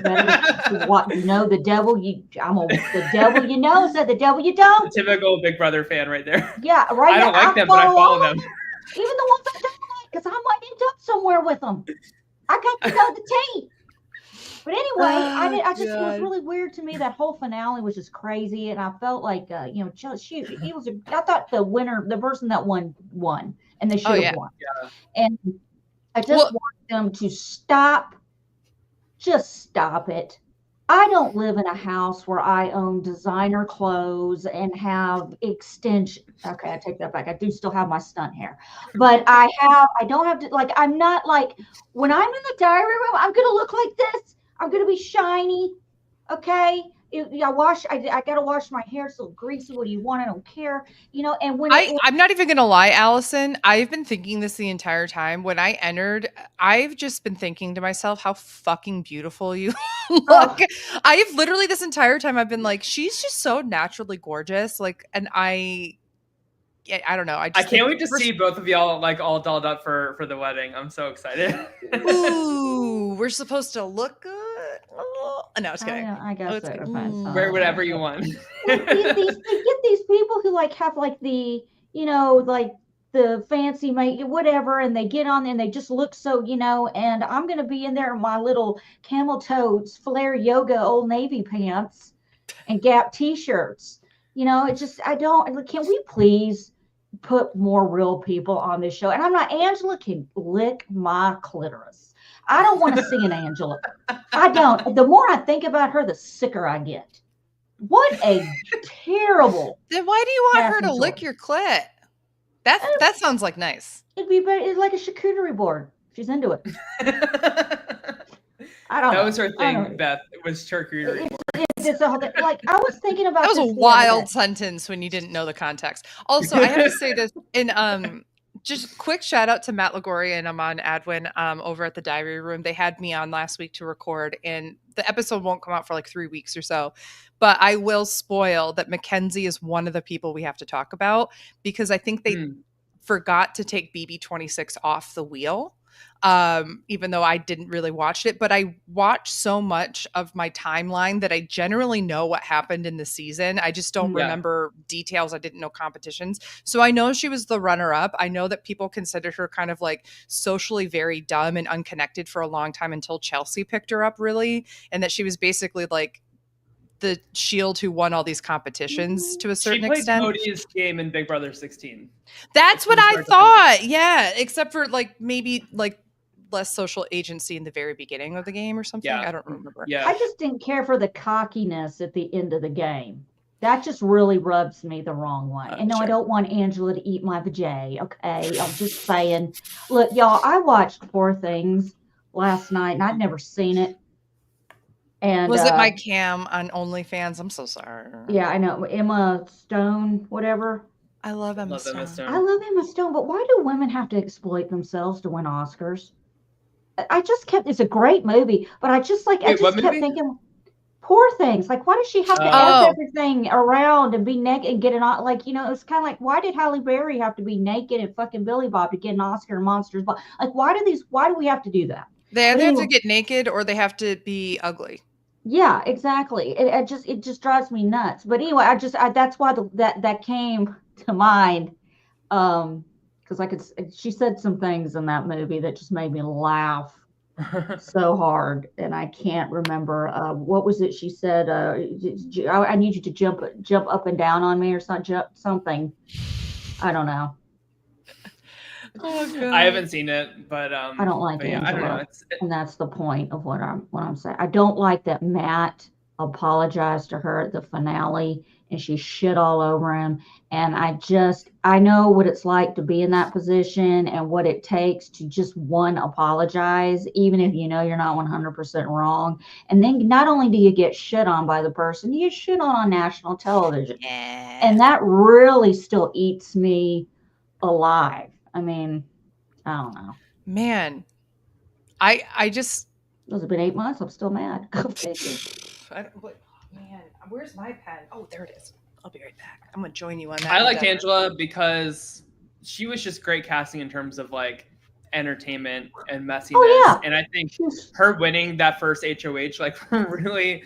What the devil? The devil you know, said the devil you don't. The typical Big Brother fan right there. Yeah, right. I don't like them, but I follow them. Even the ones I don't like, because I might end up somewhere with them. I got to know the team. But anyway, it was really weird to me. That whole finale was just crazy, and I felt like, shoot, I thought the winner, the person that won, and they should have won. Yeah. And I just want them to stop. Just stop it. I don't live in a house where I own designer clothes and have extension. Okay, I take that back. I do still have my stunt hair, but I don't have to, I'm not when I'm in the diary room, I'm going to look like this. I'm going to be shiny. Okay. I got to wash my hair. So greasy. What do you want? I don't care. And when I'm not even going to lie, Allison, I've been thinking this the entire time. When I entered, I've just been thinking to myself, how fucking beautiful you look. I've literally this entire time I've been like, she's just so naturally gorgeous. And I don't know. I can't wait to see both of y'all all dolled up for the wedding. I'm so excited. Ooh, we're supposed to look good. Oh, no, it's kidding. I guess wear whatever you want. They get these people who have the the fancy whatever, and they get on and they just look so and I'm gonna be in there in my little camel toes flare yoga Old Navy pants and Gap t-shirts. It just can we please put more real people on this show. And I'm not, Angela can lick my clitoris. I don't want to see an Angela. I don't. The more I think about her, the sicker I get. What a terrible. Then why do you want her to casting lick choice. your clit? That sounds like nice. It'd be better. It's like a charcuterie board. She's into it. I don't know. That was her I don't thing, know. Beth. It was charcuterie. It's a whole thing. Like, I was thinking about That was a this the other wild day. sentence when you didn't know the context. Also, I have to say this in just quick shout out to Matt Lagori and Aman Adwin over at the Diary Room. They had me on last week to record, and the episode won't come out for like 3 weeks or so. But I will spoil that Mackenzie is one of the people we have to talk about, because I think they forgot to take BB26 off the wheel. Even though I didn't really watch it, but I watched so much of my timeline that I generally know what happened in the season. I just don't remember details. I didn't know competitions. So I know she was the runner-up. I know that people considered her kind of like socially very dumb and unconnected for a long time until Chelsea picked her up, really. And that she was basically like the shield who won all these competitions to a certain extent. She played Cody's game in Big Brother 16. That's what I thought. Yeah. Except for like maybe like less social agency in the very beginning of the game or something. I don't remember. Yeah. I just didn't care for the cockiness at the end of the game. That just really rubs me the wrong way. And no, I don't want Angela to eat my vajay. Okay. I'm just saying. Look, y'all, I watched Poor Things last night and I'd never seen it. And was it my cam on OnlyFans? I'm so sorry. Yeah, I know. Emma Stone, whatever. I love Emma Stone. I love Emma Stone, but why do women have to exploit themselves to win Oscars? I just kept, it's a great movie, but I just like, I just kept thinking, Poor Things. Like, why does she have to F everything around and be naked and get an, like, you know, it's kind of like, why did Halle Berry have to be naked and fucking Billy Bob to get an Oscar in Monsters? But like, why do we have to do that? They either have to get naked or they have to be ugly. Yeah, exactly. It just drives me nuts. But anyway, that's why that came to mind. Because she said some things in that movie that just made me laugh so hard, and I can't remember what was it she said. I need you to jump up and down on me or something. I don't know. Oh, God. I haven't seen it, but I don't like it. I don't know. And that's the point of what I'm saying. I don't like that Matt apologized to her at the finale and she shit all over him. And I know what it's like to be in that position and what it takes to just apologize, even if you know you're not 100% wrong. And then not only do you get shit on by the person, you get shit on national television. Yeah. And that really still eats me alive. I mean, I don't know. Man, I just... It's been 8 months. I'm still mad. Man, where's my pen? Oh, there it is. I'll be right back. I'm going to join you on that. I liked Angela because she was just great casting in terms of like entertainment and messiness. Oh, yeah. And I think her winning that first HOH, like really,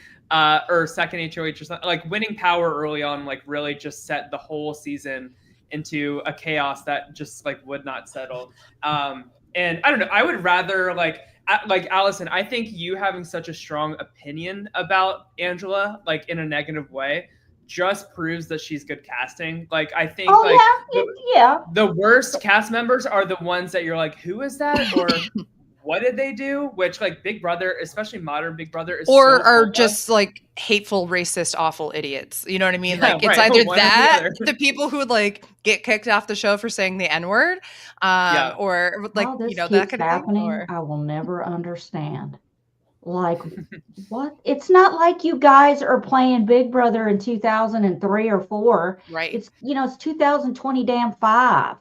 or second HOH or something, like winning power early on, like really just set the whole season into a chaos that just like would not settle. And I don't know, I would rather like Allison, I think you having such a strong opinion about Angela, like in a negative way, just proves that she's good casting. Like I think the worst cast members are the ones that you're like, who is that? Or what did they do? Which like Big Brother, especially modern Big Brother, is or are just like hateful, racist, awful idiots. You know what I mean? Yeah, like it's either that, the people who like get kicked off the show for saying the N-word, or like that kind of thing. Or... I will never understand. Like what? It's not like you guys are playing Big Brother in 2003 or 4. Right. It's it's 2020-5.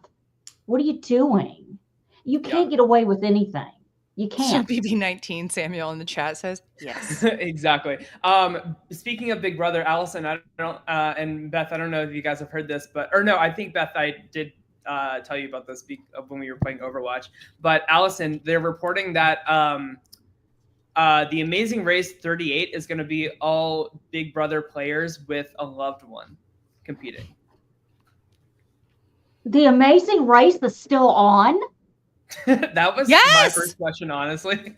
What are you doing? You can't get away with anything. You can't. BB19 Samuel in the chat says yes. Exactly. Speaking of Big Brother, Allison, I don't and Beth, I don't know if you guys have heard this, I think Beth, I did tell you about this when we were playing Overwatch. But Allison, they're reporting that the Amazing Race 38 is going to be all Big Brother players with a loved one competing. The Amazing Race is still on? That was my first question, honestly.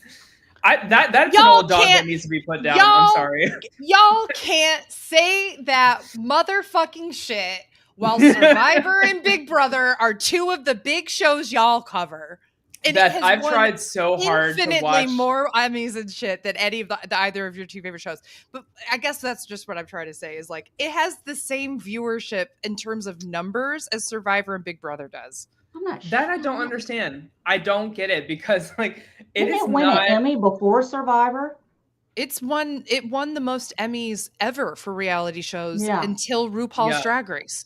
That's an old dog that needs to be put down. I'm sorry. Y'all can't say that motherfucking shit while Survivor and Big Brother are two of the big shows y'all cover. And that I've tried so hard to infinitely watch more Emmys and shit than any of the either of your two favorite shows. But I guess that's just what I'm trying to say is like it has the same viewership in terms of numbers as Survivor and Big Brother does. I'm not sure. that. I don't understand. I don't get it because like Didn't is it win not. an Emmy before Survivor? It won the most Emmys ever for reality shows Yeah. until RuPaul's Yeah. Drag Race.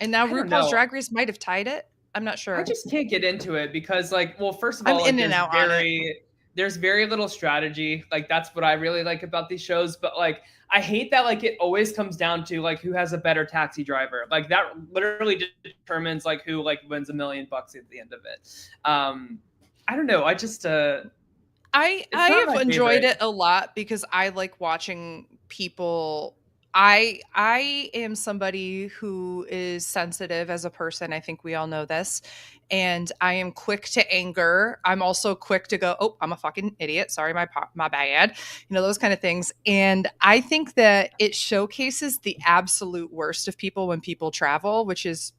And now I don't RuPaul's know. Drag Race might have tied it. I'm not sure. I just can't get into it because, like, well, first of I'm all, like, in and out on there's very little strategy. Like, that's what I really like about these shows. But like, I hate that like it always comes down to like who has a better taxi driver. Like that literally determines like who like wins $1 million at the end of it. I don't know. I just I not have my enjoyed favorite. it a lot because I like watching people. I am somebody who is sensitive as a person. I think we all know this. And I am quick to anger. I'm also quick to go, oh, I'm a fucking idiot. Sorry, my bad. You know, those kind of things. And I think that it showcases the absolute worst of people when people travel, which is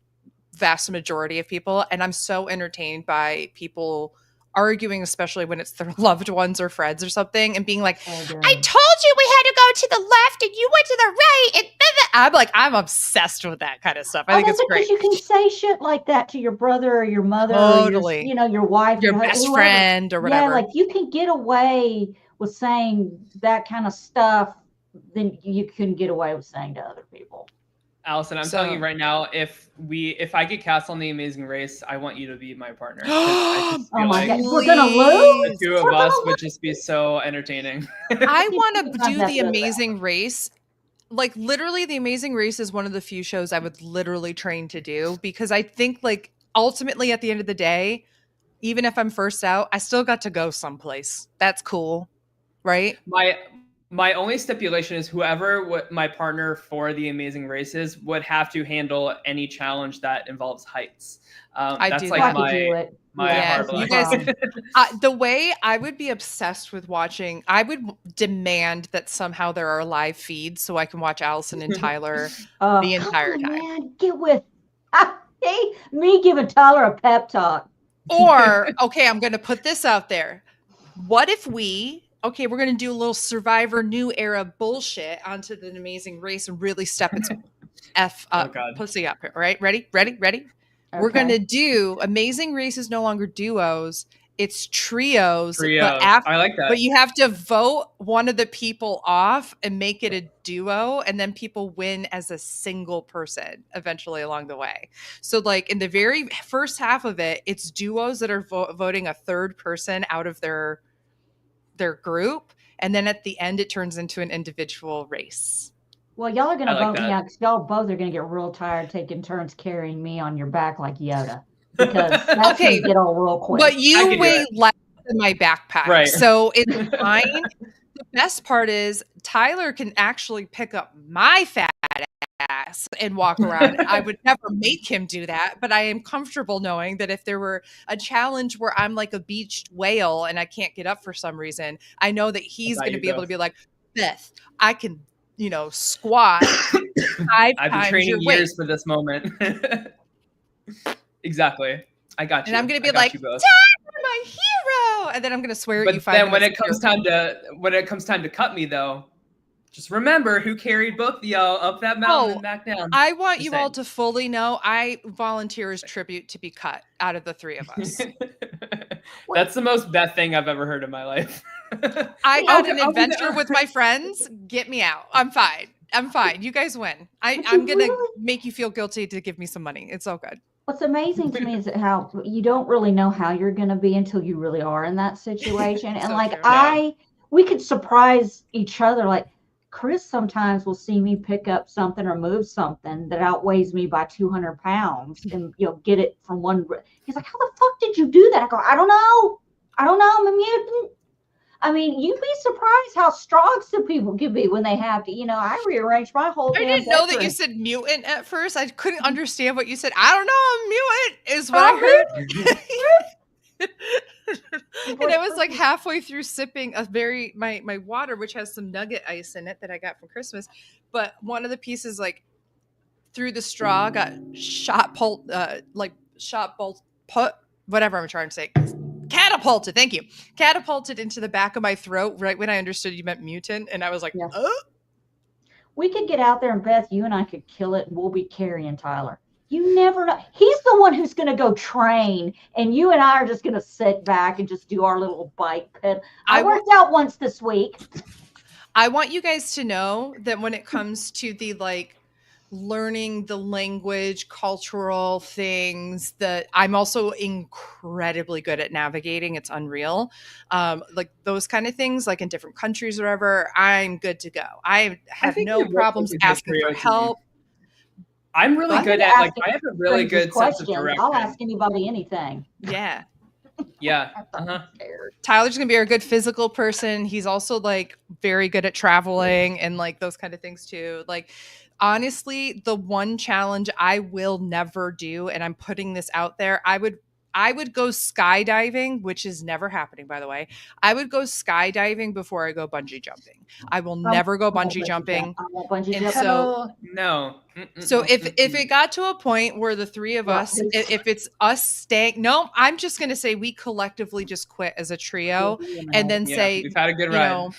vast majority of people. And I'm so entertained by people arguing, especially when it's their loved ones or friends or something, and being like, I told you we had to go to the left and you went to the right. And I'm like, I'm obsessed with that kind of stuff. I think it's great. Because you can say shit like that to your brother or your mother Totally. or your wife, Your best whoever. friend or whatever. Yeah, like you can get away with saying that kind of stuff than you couldn't get away with saying to other people. Allison, I'm telling you right now, if I get cast on The Amazing Race, I want you to be my partner. I just feel my like God. We're gonna lose. the two of us would just be so entertaining. I want to do Not The that Amazing Race. Like literally, The Amazing Race is one of the few shows I would literally train to do because I think like ultimately at the end of the day, even if I'm first out, I still got to go someplace. That's cool, right? My only stipulation is whoever my partner for The Amazing Race is would have to handle any challenge that involves heights. That's do like that. my hard you line. guys, the way I would be obsessed with watching, I would demand that somehow there are live feeds so I can watch Allison and Tyler the entire time. Man, get with me giving Tyler a pep talk. Or, okay, I'm going to put this out there. What if we're going to do a little Survivor New Era bullshit onto the Amazing Race and really step its pussy up here. All right, ready? Okay. We're going to do Amazing Race is no longer duos. It's trios. But I like that. But you have to vote one of the people off and make it a duo. And then people win as a single person eventually along the way. So like in the very first half of it, it's duos that are voting a third person out of their group. And then at the end, it turns into an individual race. Well, y'all are going to vote me out because y'all both are going to get real tired taking turns carrying me on your back like Yoda. Because that's going to get all real quick. But you weigh less than my backpack. Right. So it's fine. The best part is Tyler can actually pick up my fat ass and walk around. I would never make him do that, but I am comfortable knowing that if there were a challenge where I'm like a beached whale and I can't get up for some reason, I know that he's going to be able to be like, Beth, I can, squat 5 I've been training years for this moment. Exactly. I got you. And I'm going to be like, Tyler, my hero. And then I'm going to swear at you 5 minutes. But then when it comes time to cut me though, just remember who carried both of y'all up that mountain and back down. I want you all to fully know I volunteer as tribute to be cut out of the three of us. That's the most Beth thing I've ever heard in my life. I got an adventure with my friends. Get me out. I'm fine. You guys win. I'm going to make you feel guilty to give me some money. It's all good. What's amazing to me is how you don't really know how you're going to be until you really are in that situation. And so we could surprise each other. Like Chris sometimes will see me pick up something or move something that outweighs me by 200 pounds and get it from one. He's like, how the fuck did you do that? I go, I don't know. I'm a mutant. I mean, you'd be surprised how strong some people can be when they have to. I rearranged my whole. I didn't know that you said mutant at first. I couldn't understand what you said. I don't know. I'm mutant is what I heard. And I was like halfway through sipping my water, which has some nugget ice in it that I got from Christmas. But one of the pieces like through the straw, got whatever I'm trying to say. Catapulted, thank you. Catapulted into the back of my throat right when I understood you meant mutant. And I was like, Yeah. oh. We could get out there, and Beth, you and I could kill it, and we'll be carrying Tyler. You never know. He's the one who's going to go train, and you and I are just going to sit back and just do our little bike pit. I worked out once this week. I want you guys to know that when it comes to the like learning the language, cultural things, that I'm also incredibly good at navigating. It's unreal. Like those kind of things, like in different countries or whatever, I'm good to go. I have no problems asking for help. I'm really good at like, I have a really good sense of direction. I'll ask anybody anything. Yeah. Yeah. Tyler's gonna be a good physical person. He's also like very good at traveling and like those kind of things too. Like honestly, the one challenge I will never do, and I'm putting this out there, I would go skydiving, which is never happening, by the way. I would go skydiving before I go bungee jumping. I will never go bungee jumping. I won't bungee jump. So no. So if it got to a point where the three of us, if it's us staying, no, I'm just going to say we collectively just quit as a trio and then say, we've had a good ride.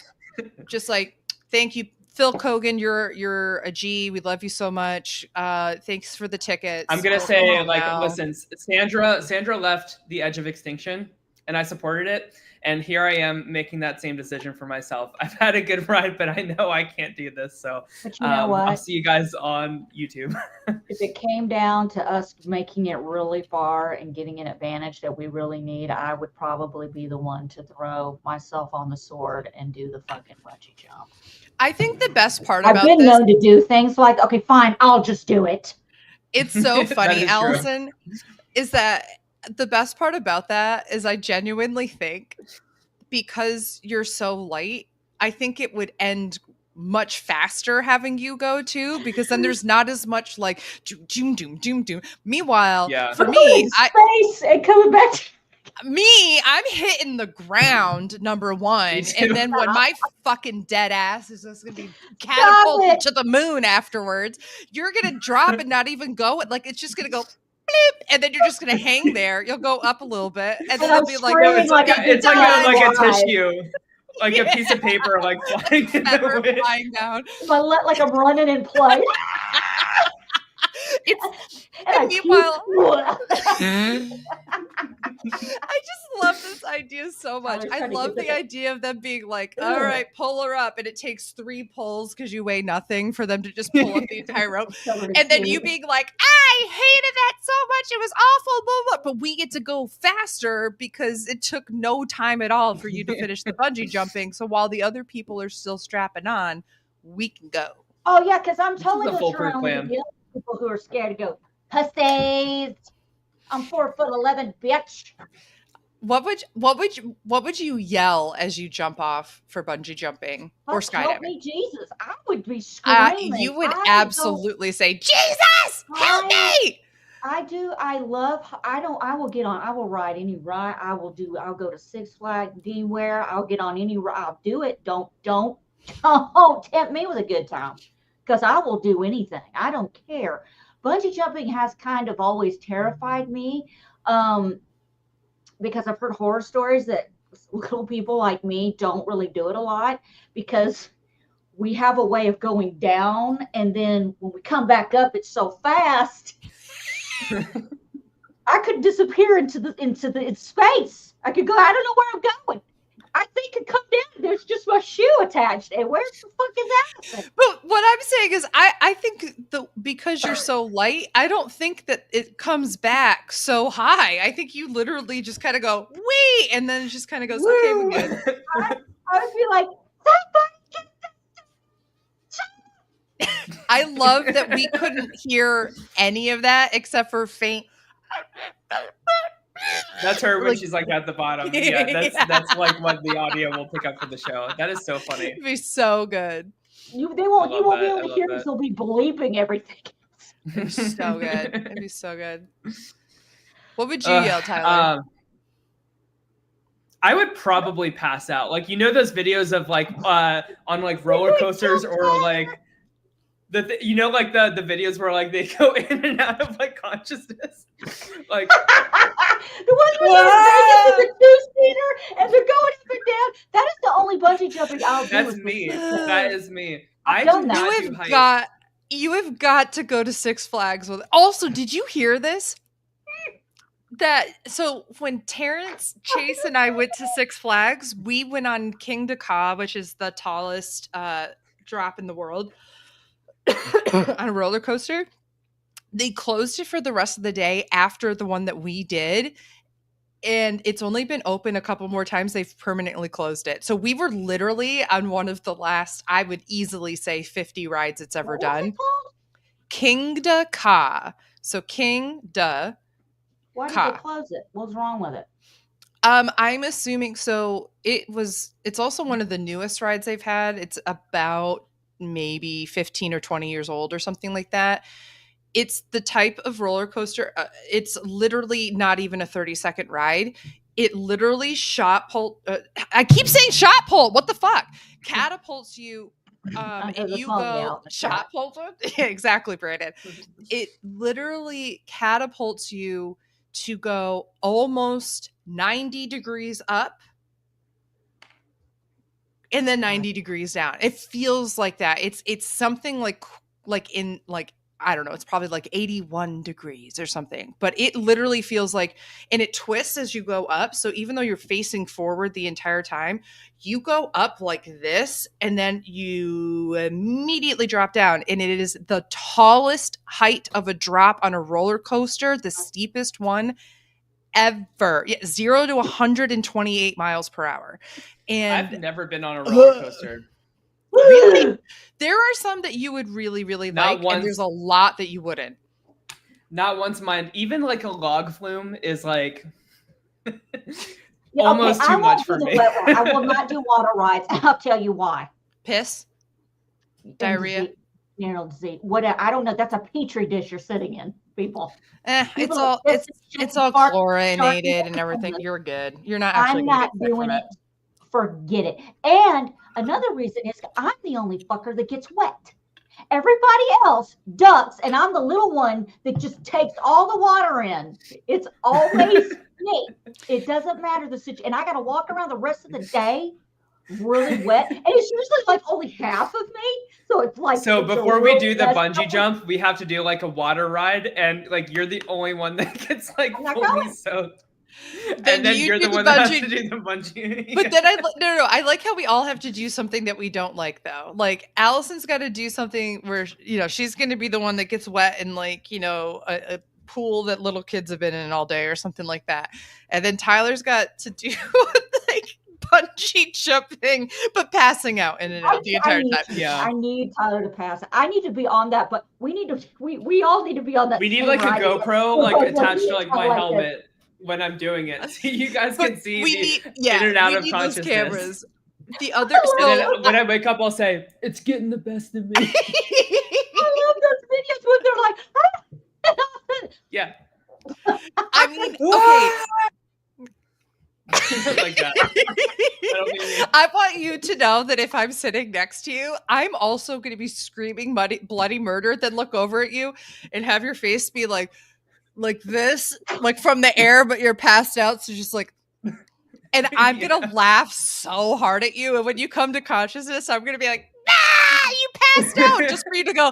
Just like, thank you, Phil Kogan, you're a G. We love you so much. Thanks for the tickets. I'm going to say listen, Sandra left the edge of extinction and I supported it. And here I am making that same decision for myself. I've had a good ride, but I know I can't do this. So but you know what? I'll see you guys on YouTube. If it came down to us making it really far and getting an advantage that we really need, I would probably be the one to throw myself on the sword and do the fucking bungee jump. I think the best part about I've been known to do things like, okay, fine, I'll just do it. It's so funny, Allison, is that the best part about that is I genuinely think because you're so light, I think it would end much faster having you go too, because then there's not as much like doom, doom, doom, doom. Meanwhile, for me, space and coming back to I'm hitting the ground, number one. And then when my fucking dead ass is just going to be catapulted to the moon afterwards, you're going to drop and not even go. Like, it's just going to go bleep, and then you're just going to hang there. You'll go up a little bit. And then it'll be like, it's like a tissue. Like a piece of paper, like flying in the wind. Flying down. Like I'm running in place. And meanwhile, I just love this idea so much. I love the idea of them being like, all right, pull her up. And it takes 3 pulls because you weigh nothing for them to just pull up the entire rope. And then you being like, I hated that so much. It was awful. Blah, blah. But we get to go faster because it took no time at all for you to finish the bungee jumping. So while the other people are still strapping on, we can go. Oh, yeah, because I'm totally around people who are scared to go, pussies. I'm 4'11", bitch. What would you yell as you jump off for bungee jumping or skydiving? Help me, Jesus! I would be screaming. You would absolutely say, "Jesus, help me!" I do. I will get on. I will ride any ride. I'll go to Six Flags anywhere. I'll get on any ride. I'll do it. Don't tempt me with a good time, because I will do anything. I don't care. Bungee jumping has kind of always terrified me, because I've heard horror stories that little people like me don't really do it a lot, because we have a way of going down, and then when we come back up, it's so fast. I could disappear into space. I could go. I don't know where I'm going. I think it come down. There's just my shoe attached. And where the fuck is that? But what I'm saying is, I think because you're so light, I don't think that it comes back so high. I think you literally just kind of go wee, and then it just kind of goes, okay, we're good. I would be like, I love that we couldn't hear any of that except for faint. That's her when she's like at the bottom. Yeah, that's like what the audio will pick up for the show. That is so funny. It'd be so good. You won't be able to hear because they'll be bleeping everything. It'd be so good. It'd be so good. What would you yell, Tyler? I would probably pass out. Like, you know those videos of like on like roller coasters or like You know, like the videos where like they go in and out of like consciousness, like the ones where they're taking the two-seater and they're going up and down. That is the only bungee jumping I'll do. that's me. That is me. I done do that. not You do have heights. you have got to go to Six Flags with. Also, did you hear this? So when Terrence, Chase, and I went to Six Flags, we went on King to Ka, which is the tallest drop in the world, on a roller coaster. They closed it for the rest of the day after the one that we did. And it's only been open a couple more times. They've permanently closed it. So we were literally on one of the last, I would easily say 50 rides it's ever done. King da Ka. So King da. Why did they close it? What's wrong with it? I'm assuming so. It's also one of the newest rides they've had. It's about maybe 15 or 20 years old or something like that. It's the type of roller coaster. It's literally not even a 30-second ride. It literally I keep saying shot pult. What the fuck? Catapults you. And you go shot pulted. Yeah, exactly, Brandon. It literally catapults you to go almost 90 degrees up and then 90 degrees down. It feels like that. It's something like in like, I don't know, it's probably like 81 degrees or something, but it literally feels like, and it twists as you go up. So even though you're facing forward the entire time, you go up like this and then you immediately drop down. And it is the tallest height of a drop on a roller coaster, the steepest one ever. 0 to 128 miles per hour. And I've never been on a roller coaster. Really? There are some that you would really, really like, and there's a lot that you wouldn't. Not once mine. Even like a log flume is like almost too much for me. I will not do water rides. I'll tell you why. Piss? Diarrhea? Disease. What? I don't know. That's a petri dish you're sitting in, people. It's all chlorinated and everything. You're good. You're not actually. I'm not doing it. Forget it. And another reason is I'm the only fucker that gets wet. Everybody else ducks, and I'm the little one that just takes all the water in. It's always me. It doesn't matter the situation. And I got to walk around the rest of the day really wet. And it's usually like only half of me. So it's like. So before we do the bungee jump, we have to do like a water ride. And like you're the only one that gets like fully soaked. And then you're the one that has to do the bungee. But then I like how we all have to do something that we don't like though. Like Allison's got to do something where she's going to be the one that gets wet in like a pool that little kids have been in all day or something like that. And then Tyler's got to do like bungee jumping, but passing out in and out the entire time. Yeah, I need Tyler to pass. I need to be on that, but we all need to be on that. We need like a GoPro like attached to like my helmet. When I'm doing it, so you guys can see in and out of consciousness. Cameras. The other, when I wake up, I'll say, "It's getting the best of me." I love those videos when they're like, yeah. I mean, okay. Like that. I want you to know that if I'm sitting next to you, I'm also going to be screaming bloody murder, then look over at you and have your face be like this, like from the air, but you're passed out. So just like, and I'm going to laugh so hard at you. And when you come to consciousness, I'm going to be like, you passed out, just for you to go,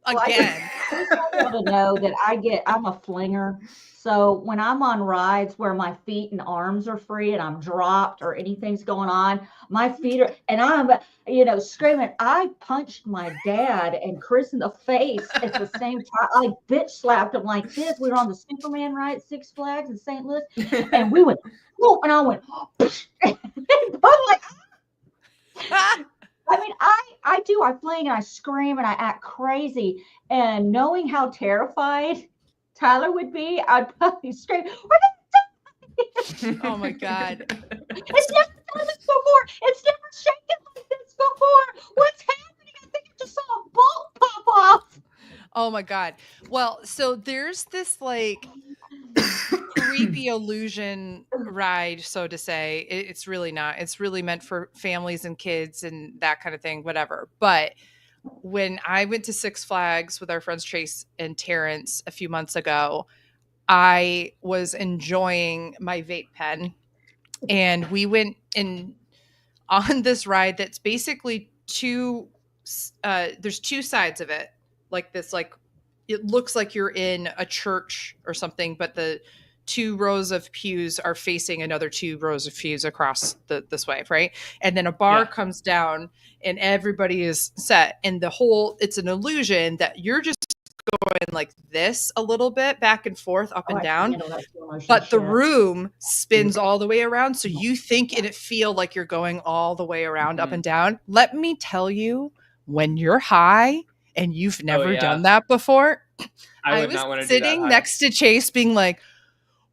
again. I just want you to know that I'm a flinger. So when I'm on rides where my feet and arms are free and I'm dropped or anything's going on, my feet are, and I'm, screaming. I punched my dad and Chris in the face at the same time. I bitch slapped him like this. We were on the Superman ride at Six Flags in St. Louis, and we went, whoa, and I went, and I'm like, I mean, I fling and I scream and I act crazy, and knowing how terrified Tyler would be, I'd probably scream, oh my God. It's never done this before. It's never shaken like this before. What's happening? I think I just saw a bolt pop off. Oh my God. Well, so there's this like creepy illusion ride, so to say. It's really not. It's really meant for families and kids and that kind of thing, whatever. But when I went to Six Flags with our friends Chase and Terrence a few months ago, I was enjoying my vape pen, and we went in on this ride that's basically there's two sides of it, like this, like it looks like you're in a church or something, but the two rows of pews are facing another two rows of pews across this way, right? And then a bar comes down and everybody is set, and it's an illusion that you're just going like this a little bit back and forth, up and down, but the room spins all the way around, so you think and it feel like you're going all the way around, up and down. Let me tell you, when you're high and you've never done that before, I was sitting next to Chase being like,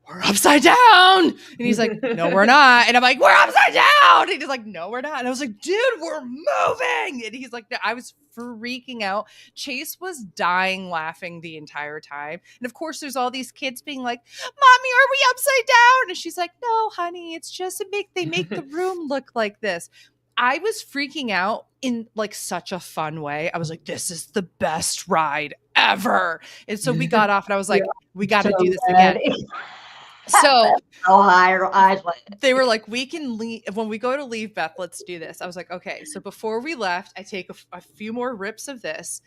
we're upside down. And he's like, no, we're not. And I'm like, we're upside down. And he's like, no, we're not. And I was like, dude, we're moving. And he's like, no. I was freaking out. Chase was dying laughing the entire time. And of course, there's all these kids being like, Mommy, are we upside down? And she's like, no, honey, it's just they make the room look like this. I was freaking out in like such a fun way. I was like, this is the best ride ever. And so we got off and I was like, we got to do this again. So they were like, we can leave when we go to leave, Beth, let's do this. I was like, okay. So before we left, I take a few more rips of this.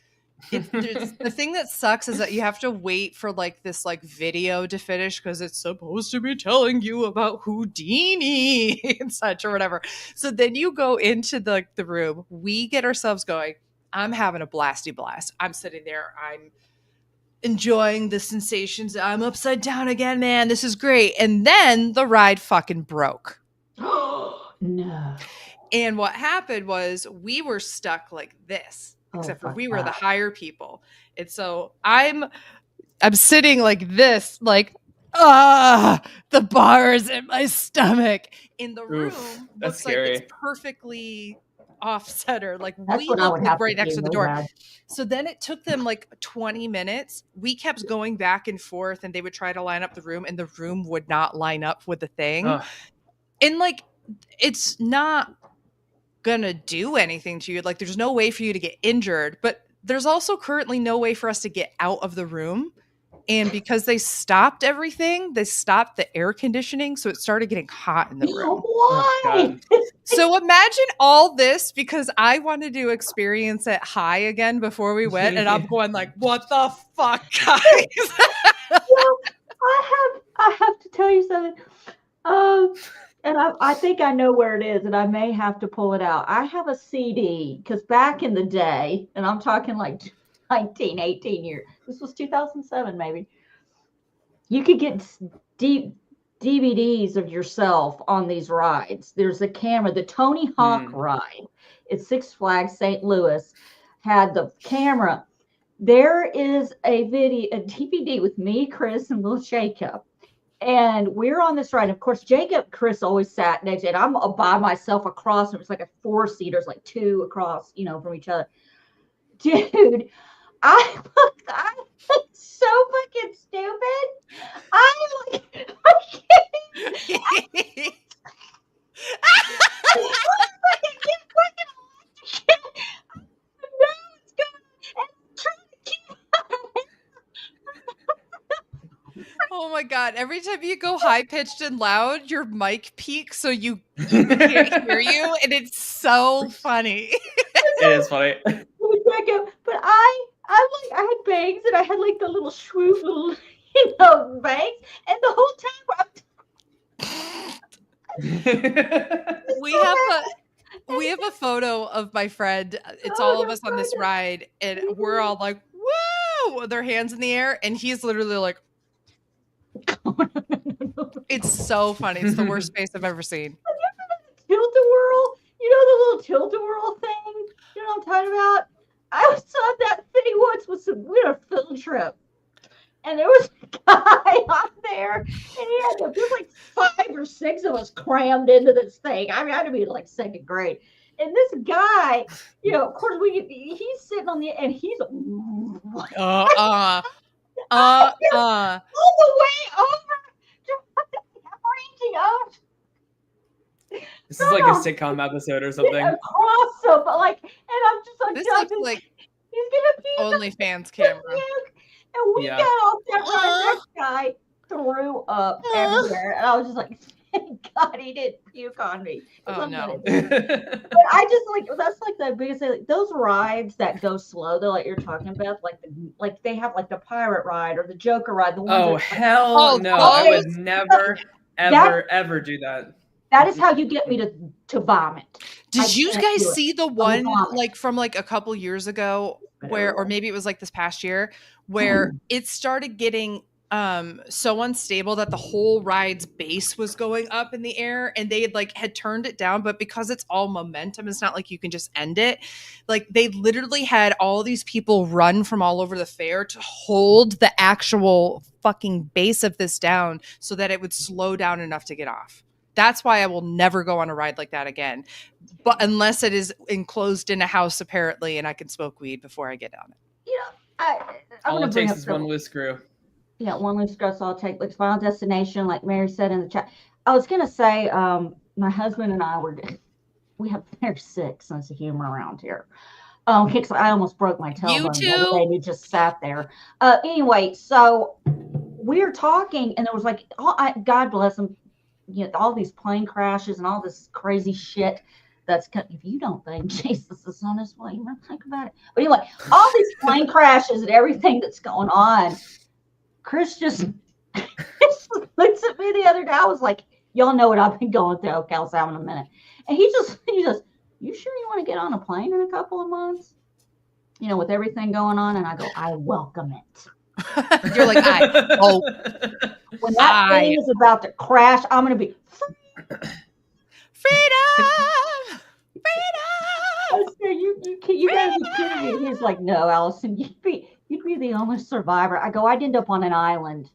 The thing that sucks is that you have to wait for like this like video to finish because it's supposed to be telling you about Houdini and such or whatever. So then you go into the room. We get ourselves going. I'm having a blasty blast. I'm sitting there. I'm enjoying the sensations. I'm upside down again, man. This is great. And then the ride fucking broke. No. And what happened was we were stuck like this, except for we were the higher people. And so I'm sitting like this, like, the bar is in my stomach. In the room, looks like it's perfectly off center, like we look like right next to the door. So then it took them like 20 minutes. We kept going back and forth, and they would try to line up the room, and the room would not line up with the thing. And like, it's not gonna do anything to you. Like, there's no way for you to get injured, but there's also currently no way for us to get out of the room. And because they stopped everything, they stopped the air conditioning, so it started getting hot in the room. Why? So imagine all this because I wanted to experience it high again before we went, and I'm going like, "What the fuck, guys?" Well, I have to tell you something. And I think I know where it is, and I may have to pull it out. I have a CD because back in the day, and I'm talking like 19, 18 years. This was 2007, maybe. You could get DVDs of yourself on these rides. There's a camera. The Tony Hawk ride at Six Flags St. Louis had the camera. There is a DVD with me, Chris, and little Jacob. And we're on this ride. Of course, Chris always sat next to it. I'm by myself across. It was like a 4-seater, like two across, from each other. Dude, I look so fucking stupid. I Oh my God. Every time you go high pitched and loud, your mic peaks so you can't hear you. And it's so funny. It is funny. But I had bangs, and I had like the little swoop, little bangs, and the whole time we have a photo of my friend. It's all of us on this ride, and we're all like, whoa, with their hands in the air, and he's literally like, it's so funny. It's the worst face I've ever seen. Tilt-a-whirl, the little tilt-a-whirl thing, what I'm talking about? I saw that thing once we had a field trip, and there was a guy on there, and there's like 5 or 6 of us crammed into this thing. I mean, I had to be like 2nd grade. And this guy, of course, he's sitting on and he's all the way over, reaching out. This is like a sitcom episode or something. Across them, but and I'm just like, this looks like He's gonna puke. OnlyFans camera. And we Yeah. got off that ride. That guy threw up everywhere. And I was just like, thank God he didn't puke on me. 'Cause Oh, I'm no. gonna die. But I just like that's like the biggest thing. Like, those rides that go slow, though, like you're talking about, like they have like the pirate ride or the Joker ride. The ones Oh that, hell Oh, no! I okay, would never, ever do that. that is how you get me to vomit. I Did you can't guys do it. see the one vomit. like from like a couple years ago where, or maybe it was like this past year, where it started getting so unstable that the whole ride's base was going up in the air, and they had turned it down, but because it's all momentum, it's not like you can just end it. Like they literally had all these people run from all over the fair to hold the actual fucking base of this down so that it would slow down enough to get off. That's why I will never go on a ride like that again. But unless it is enclosed in a house, apparently, and I can smoke weed before I get on it. I'm All gonna it bring takes up is one loose screw. Yeah, one loose screw. So I'll take like Final Destination, like Mary said in the chat. I was gonna say, my husband and I there's sick sense of humor around here. Because I almost broke my tailbone the other day, and he just sat there. Anyway, so we were talking, and there was like, God bless him, all these plane crashes and all this crazy shit. If you don't think Jesus is on his way, you might think about it. But anyway, all these plane crashes and everything that's going on. Chris just looks at me the other day. I was like, y'all know what I've been going through. Okay, I'll say in a minute. And he just, you sure you want to get on a plane in a couple of months? With everything going on. And I go, I welcome it. You're like, when that thing is about to crash, I'm going to be freedom. You guys are kidding me. He's like, no, Allison, you'd be the only survivor. I go, I'd end up on an island.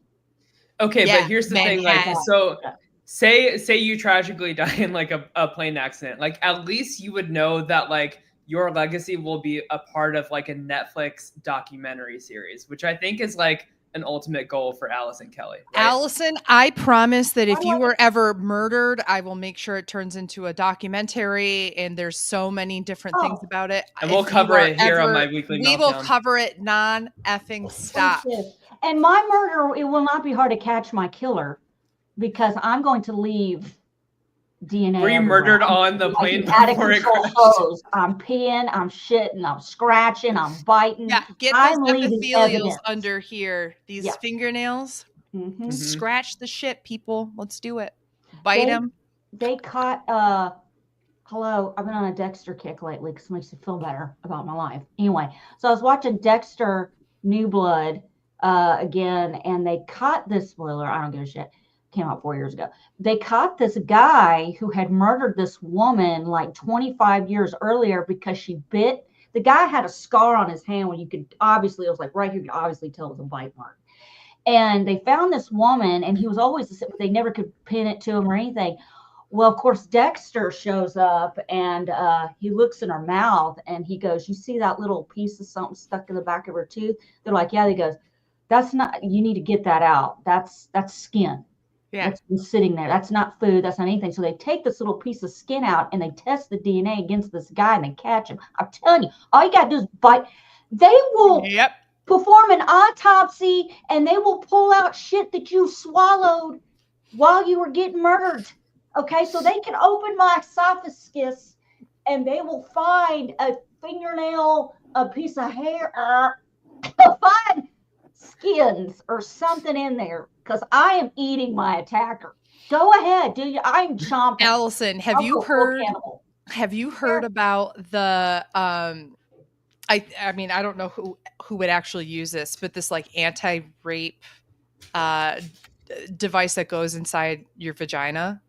Okay, but here's the thing, like, so say you tragically die in like a plane accident, like at least you would know that like your legacy will be a part of like a Netflix documentary series, which I think is like an ultimate goal for Allison Kelly. Right? Allison, I promise that if you were ever murdered, I will make sure it turns into a documentary, and there's so many different things about it. And we'll cover it here on my weekly Meltdown. We will cover it non-effing stop. And my murder, it will not be hard to catch my killer, because I'm going to leave DNA. Were you murdered on the plane before it crashed? Hose. I'm peeing, I'm shitting, I'm scratching, I'm biting. Yeah, get those epithelials under here. These fingernails. Mm-hmm. Scratch the shit, people. Let's do it. Bite them. They caught, hello, I've been on a Dexter kick lately because it makes me feel better about my life. Anyway, so I was watching Dexter New Blood again, and they caught this spoiler. I don't give a shit. Came out 4 years ago. They caught this guy who had murdered this woman like 25 years earlier because she bit. The guy had a scar on his hand where you could obviously, it was like right here, you could obviously tell it was a bite mark. And they found this woman, and he was always, they never could pin it to him or anything. Well, of course, Dexter shows up, and he looks in her mouth, and he goes, you see that little piece of something stuck in the back of her tooth? They're like, yeah. He goes, that's not, you need to get that out. That's skin. Yeah. That's been sitting there. That's not food. That's not anything. So they take this little piece of skin out, and they test the DNA against this guy, and they catch him. I'm telling you, all you got to do is bite. They will perform an autopsy, and they will pull out shit that you swallowed while you were getting murdered. Okay, so they can open my esophagus, and they will find a fingernail, a piece of hair, find skins or something in there, because I am eating my attacker. Go ahead, do you? I'm chomping. Allison, have you heard about the I mean, I don't know who would actually use this, but this like anti-rape device that goes inside your vagina.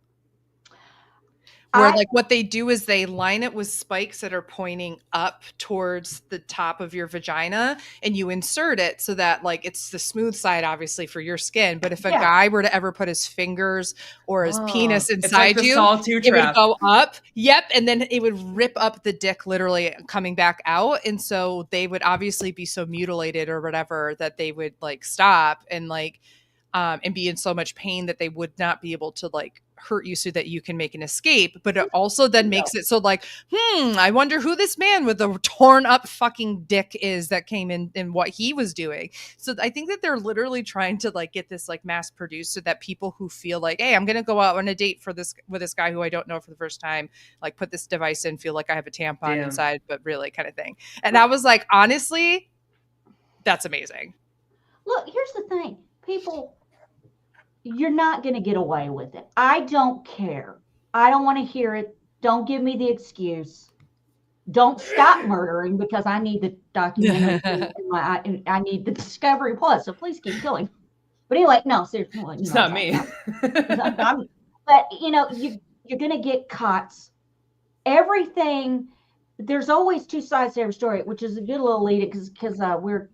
Where like what they do is they line it with spikes that are pointing up towards the top of your vagina, and you insert it so that like it's the smooth side, obviously, for your skin. But if a guy were to ever put his fingers or his penis inside you, it would go up. Yep. And then it would rip up the dick, literally coming back out. And so they would obviously be so mutilated or whatever that they would like stop and like and be in so much pain that they would not be able to like hurt you so that you can make an escape, but it also then makes it so like, I wonder who this man with the torn up fucking dick is that came in and what he was doing. So I think that they're literally trying to like get this like mass produced so that people who feel like, hey, I'm going to go out on a date with this guy who I don't know for the first time, like put this device in, feel like I have a tampon inside, but really kind of thing. And I was like, honestly, that's amazing. Look, here's the thing. People, you're not going to get away with it. I don't care. I don't want to hear it. Don't give me the excuse. Don't stop murdering because I need the documentary. I need the Discovery Plus. So please keep killing. But anyway, no, seriously. It's not me. But, you're going to get caught. Everything, there's always two sides to every story, which is a good little lead because we're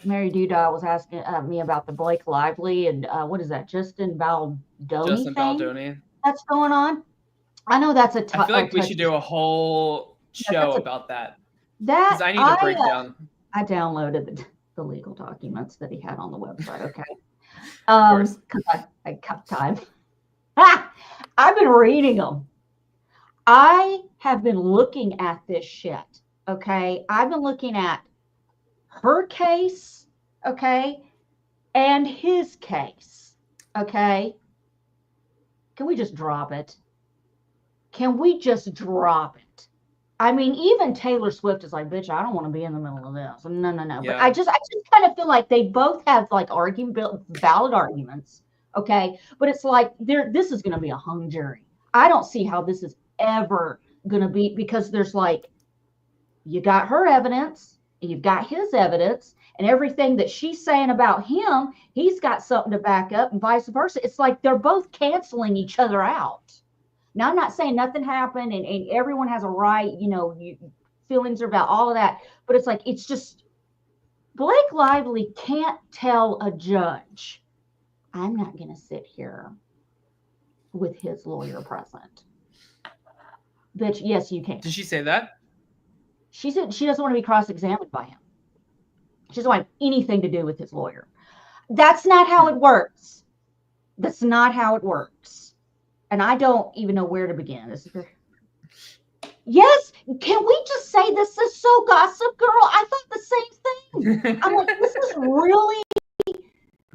Mary Duda was asking me about the Blake Lively and what is that, Justin Baldoni that's going on. I know that's a I feel like we should do a whole show about that. Because I need a breakdown. I downloaded the legal documents that he had on the website. Okay, because I cut time. I've been reading them. I have been looking at this shit. Okay, I've been looking at her case, okay, and his case, okay. Can we just drop it? Can we just drop it? I mean, even Taylor Swift is like, bitch, I don't want to be in the middle of this. No. Yeah. But I just kind of feel like they both have like valid arguments, okay. But it's like this is going to be a hung jury. I don't see how this is ever going to be, because there's like, you got her evidence and you've got his evidence, and everything that she's saying about him, he's got something to back up, and vice versa. It's like they're both canceling each other out. Now, I'm not saying nothing happened and everyone has a right, feelings are about all of that. But it's like, it's just, Blake Lively can't tell a judge, I'm not going to sit here with his lawyer present. Bitch, yes, you can. Did she say that? She said she doesn't want to be cross-examined by him. She doesn't want anything to do with his lawyer. That's not how it works. That's not how it works. And I don't even know where to begin. Yes, can we just say this is so Gossip Girl? I thought the same thing. I'm like, this is really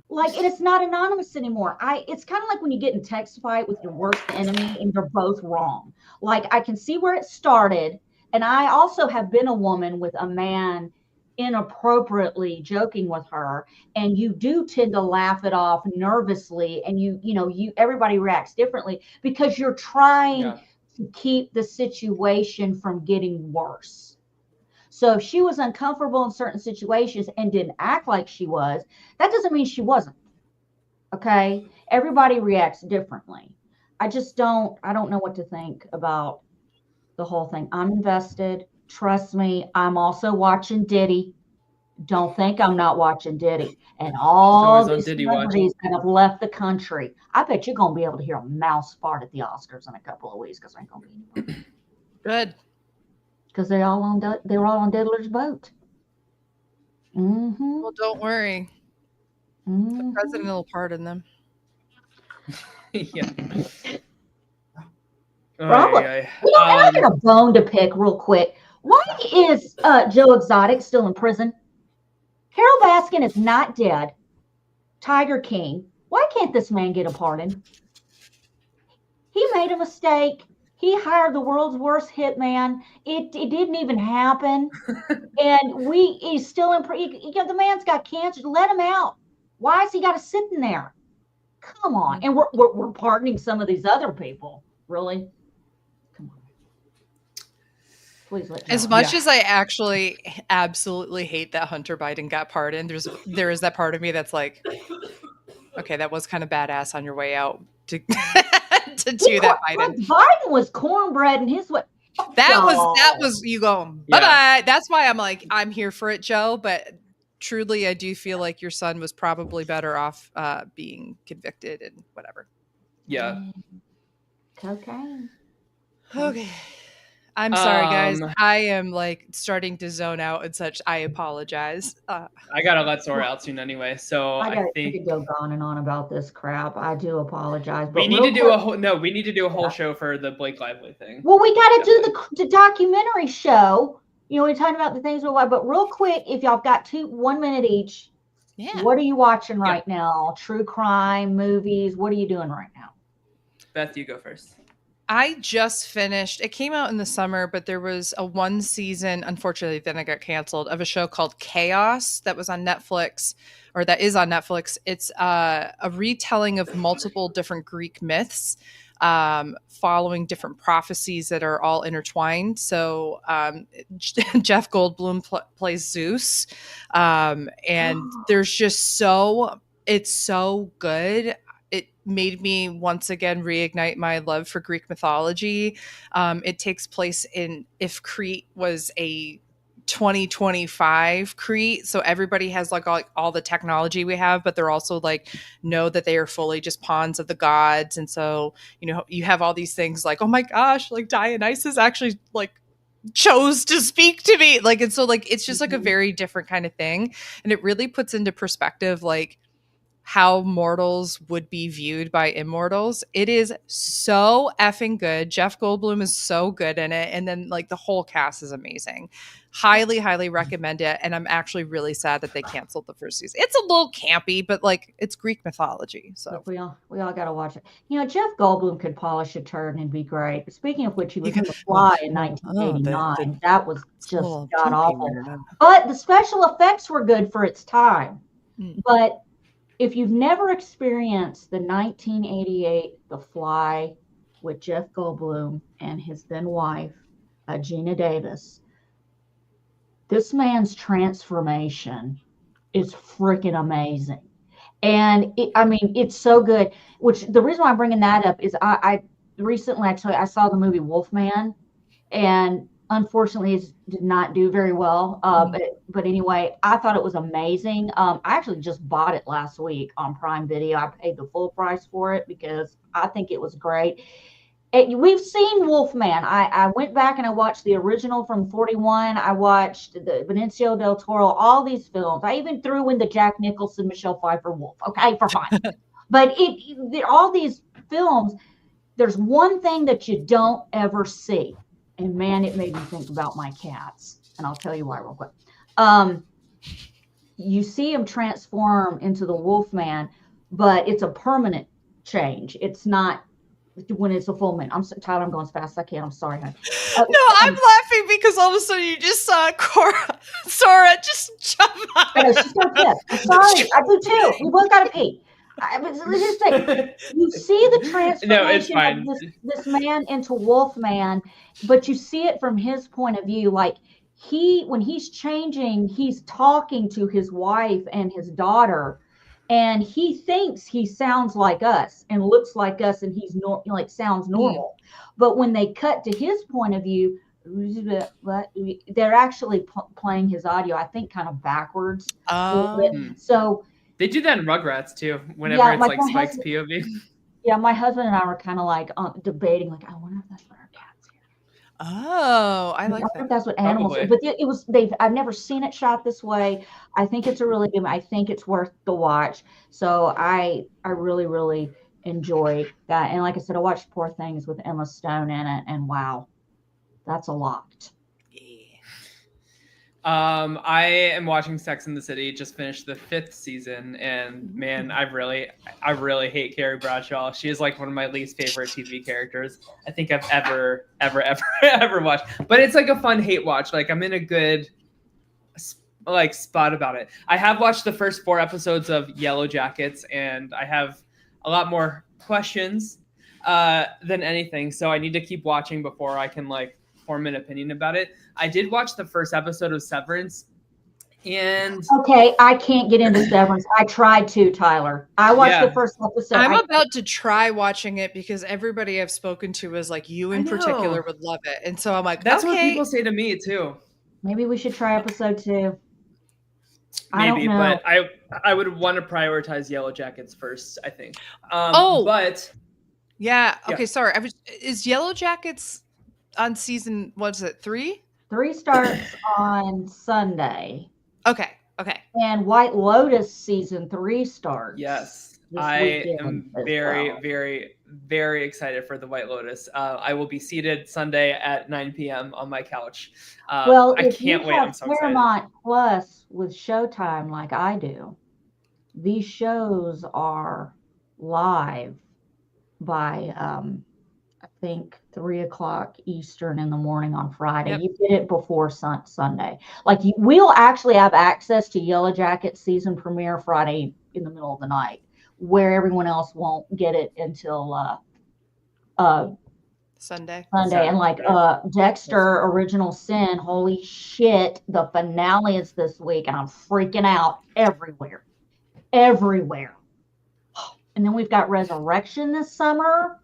like, and it's not anonymous anymore. It's kind of like when you get in a text fight with your worst enemy and you're both wrong. Like, I can see where it started. And I also have been a woman with a man inappropriately joking with her, and you do tend to laugh it off nervously, and everybody reacts differently because you're trying to keep the situation from getting worse. So if she was uncomfortable in certain situations and didn't act like she was, that doesn't mean she wasn't. Okay, everybody reacts differently. I don't know what to think about the whole thing. I'm invested. Trust me, I'm also watching Diddy. Don't think I'm not watching Diddy. And all these celebrities that have left the country. I bet you're going to be able to hear a mouse fart at the Oscars in a couple of weeks, because there ain't going to be anyone. Good. Because they were all on Diddler's boat. Mm-hmm. Well, don't worry. Mm-hmm. The president will pardon them. Yeah. Probably. And I got a bone to pick real quick. Why is Joe Exotic still in prison? Carol Baskin is not dead. Tiger King. Why can't this man get a pardon? He made a mistake. He hired the world's worst hitman. It didn't even happen. And he's still in prison. The man's got cancer. Let him out. Why has he got to sit in there? Come on. And we're pardoning some of these other people. Really? Come on. Please let as much as I actually absolutely hate that Hunter Biden got pardoned, there is that part of me that's like, okay, that was kind of badass on your way out to do that, Biden. Biden was cornbread and his what? That was you going bye bye. That's why I'm like, I'm here for it, Joe. But truly, I do feel like your son was probably better off being convicted and whatever. Yeah. Cocaine. Okay. I'm sorry, guys. I am like starting to zone out and such. I apologize. I gotta let Sora out soon anyway, so I think could go on and on about this crap. I do apologize, but we need to do we need to do a whole show for the Blake Lively thing. Well, we got to do the documentary show. You know, we're talking about the things we like, but real quick, if y'all got 1 minute each, what are you watching right now? True crime, movies. What are you doing right now? Beth, you go first. I just finished. It came out in the summer, but there was a 1 season, unfortunately, then it got canceled, of a show called Chaos that was on Netflix, or that is on Netflix. It's a retelling of multiple different Greek myths, following different prophecies that are all intertwined. So Jeff Goldblum plays Zeus, and there's just it's so good. It made me once again reignite my love for Greek mythology. It takes place if Crete was a 2025 Crete, so everybody has like all the technology we have, but they're also like know that they are fully just pawns of the gods. And so, you know, you have all these things like, oh my gosh, like Dionysus actually like chose to speak to me, like, and so like it's just like a very different kind of thing, and it really puts into perspective like how mortals would be viewed by immortals. It is so effing good. Jeff Goldblum is so good in it. And then like the whole cast is amazing. Highly, highly recommend it. And I'm actually really sad that they canceled the first season. It's a little campy, but like it's Greek mythology. So look, we all got to watch it. You know, Jeff Goldblum could polish a turd and be great. Speaking of which, he was in The Fly in 1989. That was just god awful. But the special effects were good for its time. But if you've never experienced the 1988 The Fly with Jeff Goldblum and his then wife, Gina Davis, this man's transformation is freaking amazing. And it's so good. Which the reason why I'm bringing that up is I recently actually I saw the movie Wolfman, and unfortunately it did not do very well. But anyway, I thought it was amazing. I actually just bought it last week on Prime Video. I paid the full price for it because I think it was great. We've seen Wolfman. I went back and I watched the original from 41. I watched the Benicio del Toro, all these films. I even threw in the Jack Nicholson, Michelle Pfeiffer Wolf, okay, for fun. But all these films, there's one thing that you don't ever see. And man, it made me think about my cats. And I'll tell you why real quick. You see him transform into the Wolfman, but it's a permanent change. It's not when it's a full man. Tyler, I'm going as fast as I can. I'm sorry, honey. No, I'm laughing because all of a sudden you just saw Sora just jump out. I know, she's so pissed. I'm sorry. I do too. We both got to pee. Let's just say, you see the transformation of this man into Wolfman, but you see it from his point of view. Like when he's changing, he's talking to his wife and his daughter, and he thinks he sounds like us and looks like us, and he's sounds normal. But when they cut to his point of view, they're actually playing his audio, I think, kind of backwards. So. They do that in Rugrats too, whenever it's like Spike's POV. Yeah, my husband and I were kind of like debating, like, I wonder if that's what our cats hear. Oh, I like that. That's what animals do. But I've never seen it shot this way. I think it's a really good, I think it's worth the watch. So I really, really enjoy that. And like I said, I watched Poor Things with Emma Stone in it, and wow, that's a lot. I am watching Sex and the City. Just finished the 5th season, and man, I really hate Carrie Bradshaw. She is like one of my least favorite TV characters I think I've ever watched. But it's like a fun hate watch. Like I'm in a good spot about it. I have watched the first 4 episodes of Yellow Jackets, and I have a lot more questions than anything. So I need to keep watching before I can form an opinion about it. I did watch the first episode of Severance, and okay, I can't get into Severance. I tried to, Tyler. I watched the first episode. I'm about to try watching it because everybody I've spoken to is like, you in particular would love it, and so I'm like, that's what people say to me too. Maybe we should try episode 2. Maybe, but I would want to prioritize Yellow Jackets first, I think. But yeah. Okay, sorry. Is Yellow Jackets on season, what's it, 3? 3 starts on Sunday. Okay. And White Lotus season 3 starts. Yes. this I weekend am as very, well. very, very excited for the White Lotus. I will be seated Sunday at 9 p.m. on my couch. Well, I if you can't wait. I'm have so excited. Paramount Plus with Showtime like I do, these shows are live by I think 3:00 Eastern in the morning on Friday. Yep. You get it before Sunday. Like we'll actually have access to Yellow Jacket season premiere Friday in the middle of the night, where everyone else won't get it until Sunday. And like Dexter Original Sin, holy shit, the finale is this week and I'm freaking out everywhere. And then we've got Resurrection this summer.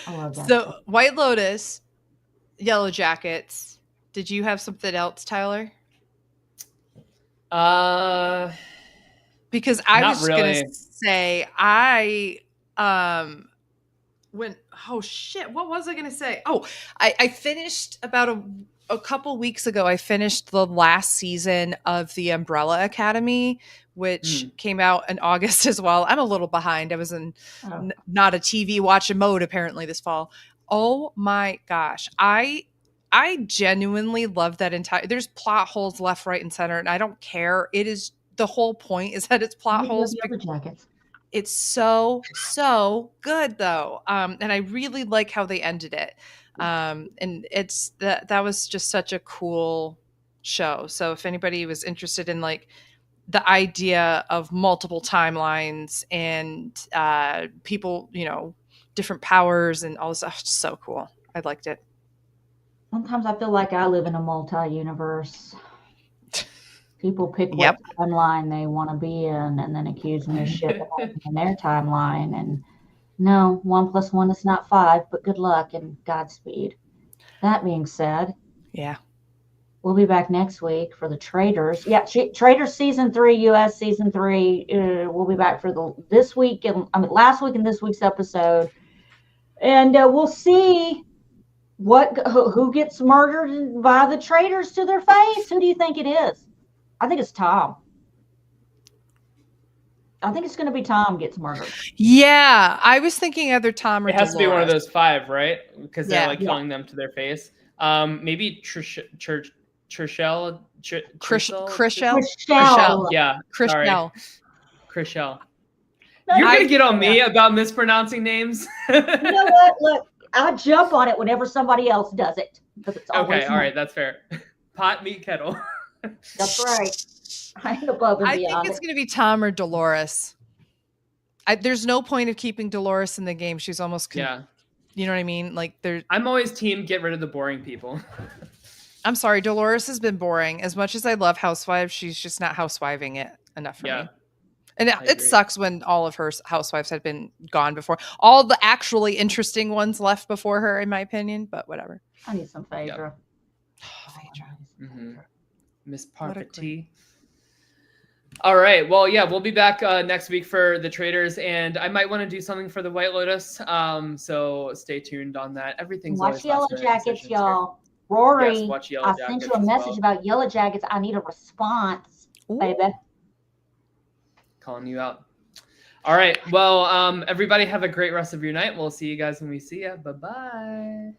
I love that. So White Lotus, Yellow Jackets. Did you have something else, Tyler? Because I was really. gonna say I when what was I gonna say? Oh, I finished about a couple weeks ago. I finished the last season of the Umbrella Academy, which came out in August as well. I'm a little behind. I was in not a TV watching mode apparently this fall. Oh my gosh, I genuinely love that entire. There's plot holes left, right, and center, and I don't care. It is the whole point is that it's plot holes. Yellow Jackets. It's so good though, and I really like how they ended it. And it's that was just such a cool show. So if anybody was interested in like the idea of multiple timelines and people, different powers and all this stuff, just so cool. I liked it. Sometimes I feel like I live in a multi-universe. People pick what timeline they want to be in and then accuse me of shit in their timeline. And no, 1 + 1 is not 5, but good luck and Godspeed. That being said, we'll be back next week for the Traitors. Yeah, Traitors season 3, US season 3. We'll be back for last week and this week's episode, and we'll see who gets murdered by the Traitors to their face. Who do you think it is? I think it's Tom. I think it's going to be Tom gets murdered. Yeah, I was thinking either Tom or it has Dolores. to be one of those 5, right? Because they're like killing them to their face. Maybe Trishelle. Yeah, Chrishell. Chrishell. You're gonna get on me about mispronouncing names. You know what? Look, I jump on it whenever somebody else does it. It's okay, all right, that's fair. Pot, meat, kettle. That's right. I'm above and beyond. I think it's going to be Tom or Dolores. There's no point of keeping Dolores in the game. She's almost you know what I mean? Like I'm always team get rid of the boring people. I'm sorry, Dolores has been boring. As much as I love Housewives, she's just not housewiving it enough for me. And it sucks when all of her housewives had been gone before. All the actually interesting ones left before her, in my opinion, but whatever. I need some Phaedra. Phaedra. Miss Parvati. All right. Well, yeah, we'll be back next week for the Traitors, and I might want to do something for the White Lotus. So stay tuned on that. Everything's watch Yellow Jackets, y'all. Rory, yes, watch Yellow I sent you a message about Yellow Jackets. I need a response, baby. Calling you out. All right. Well, everybody have a great rest of your night. We'll see you guys when we see you. Bye-bye.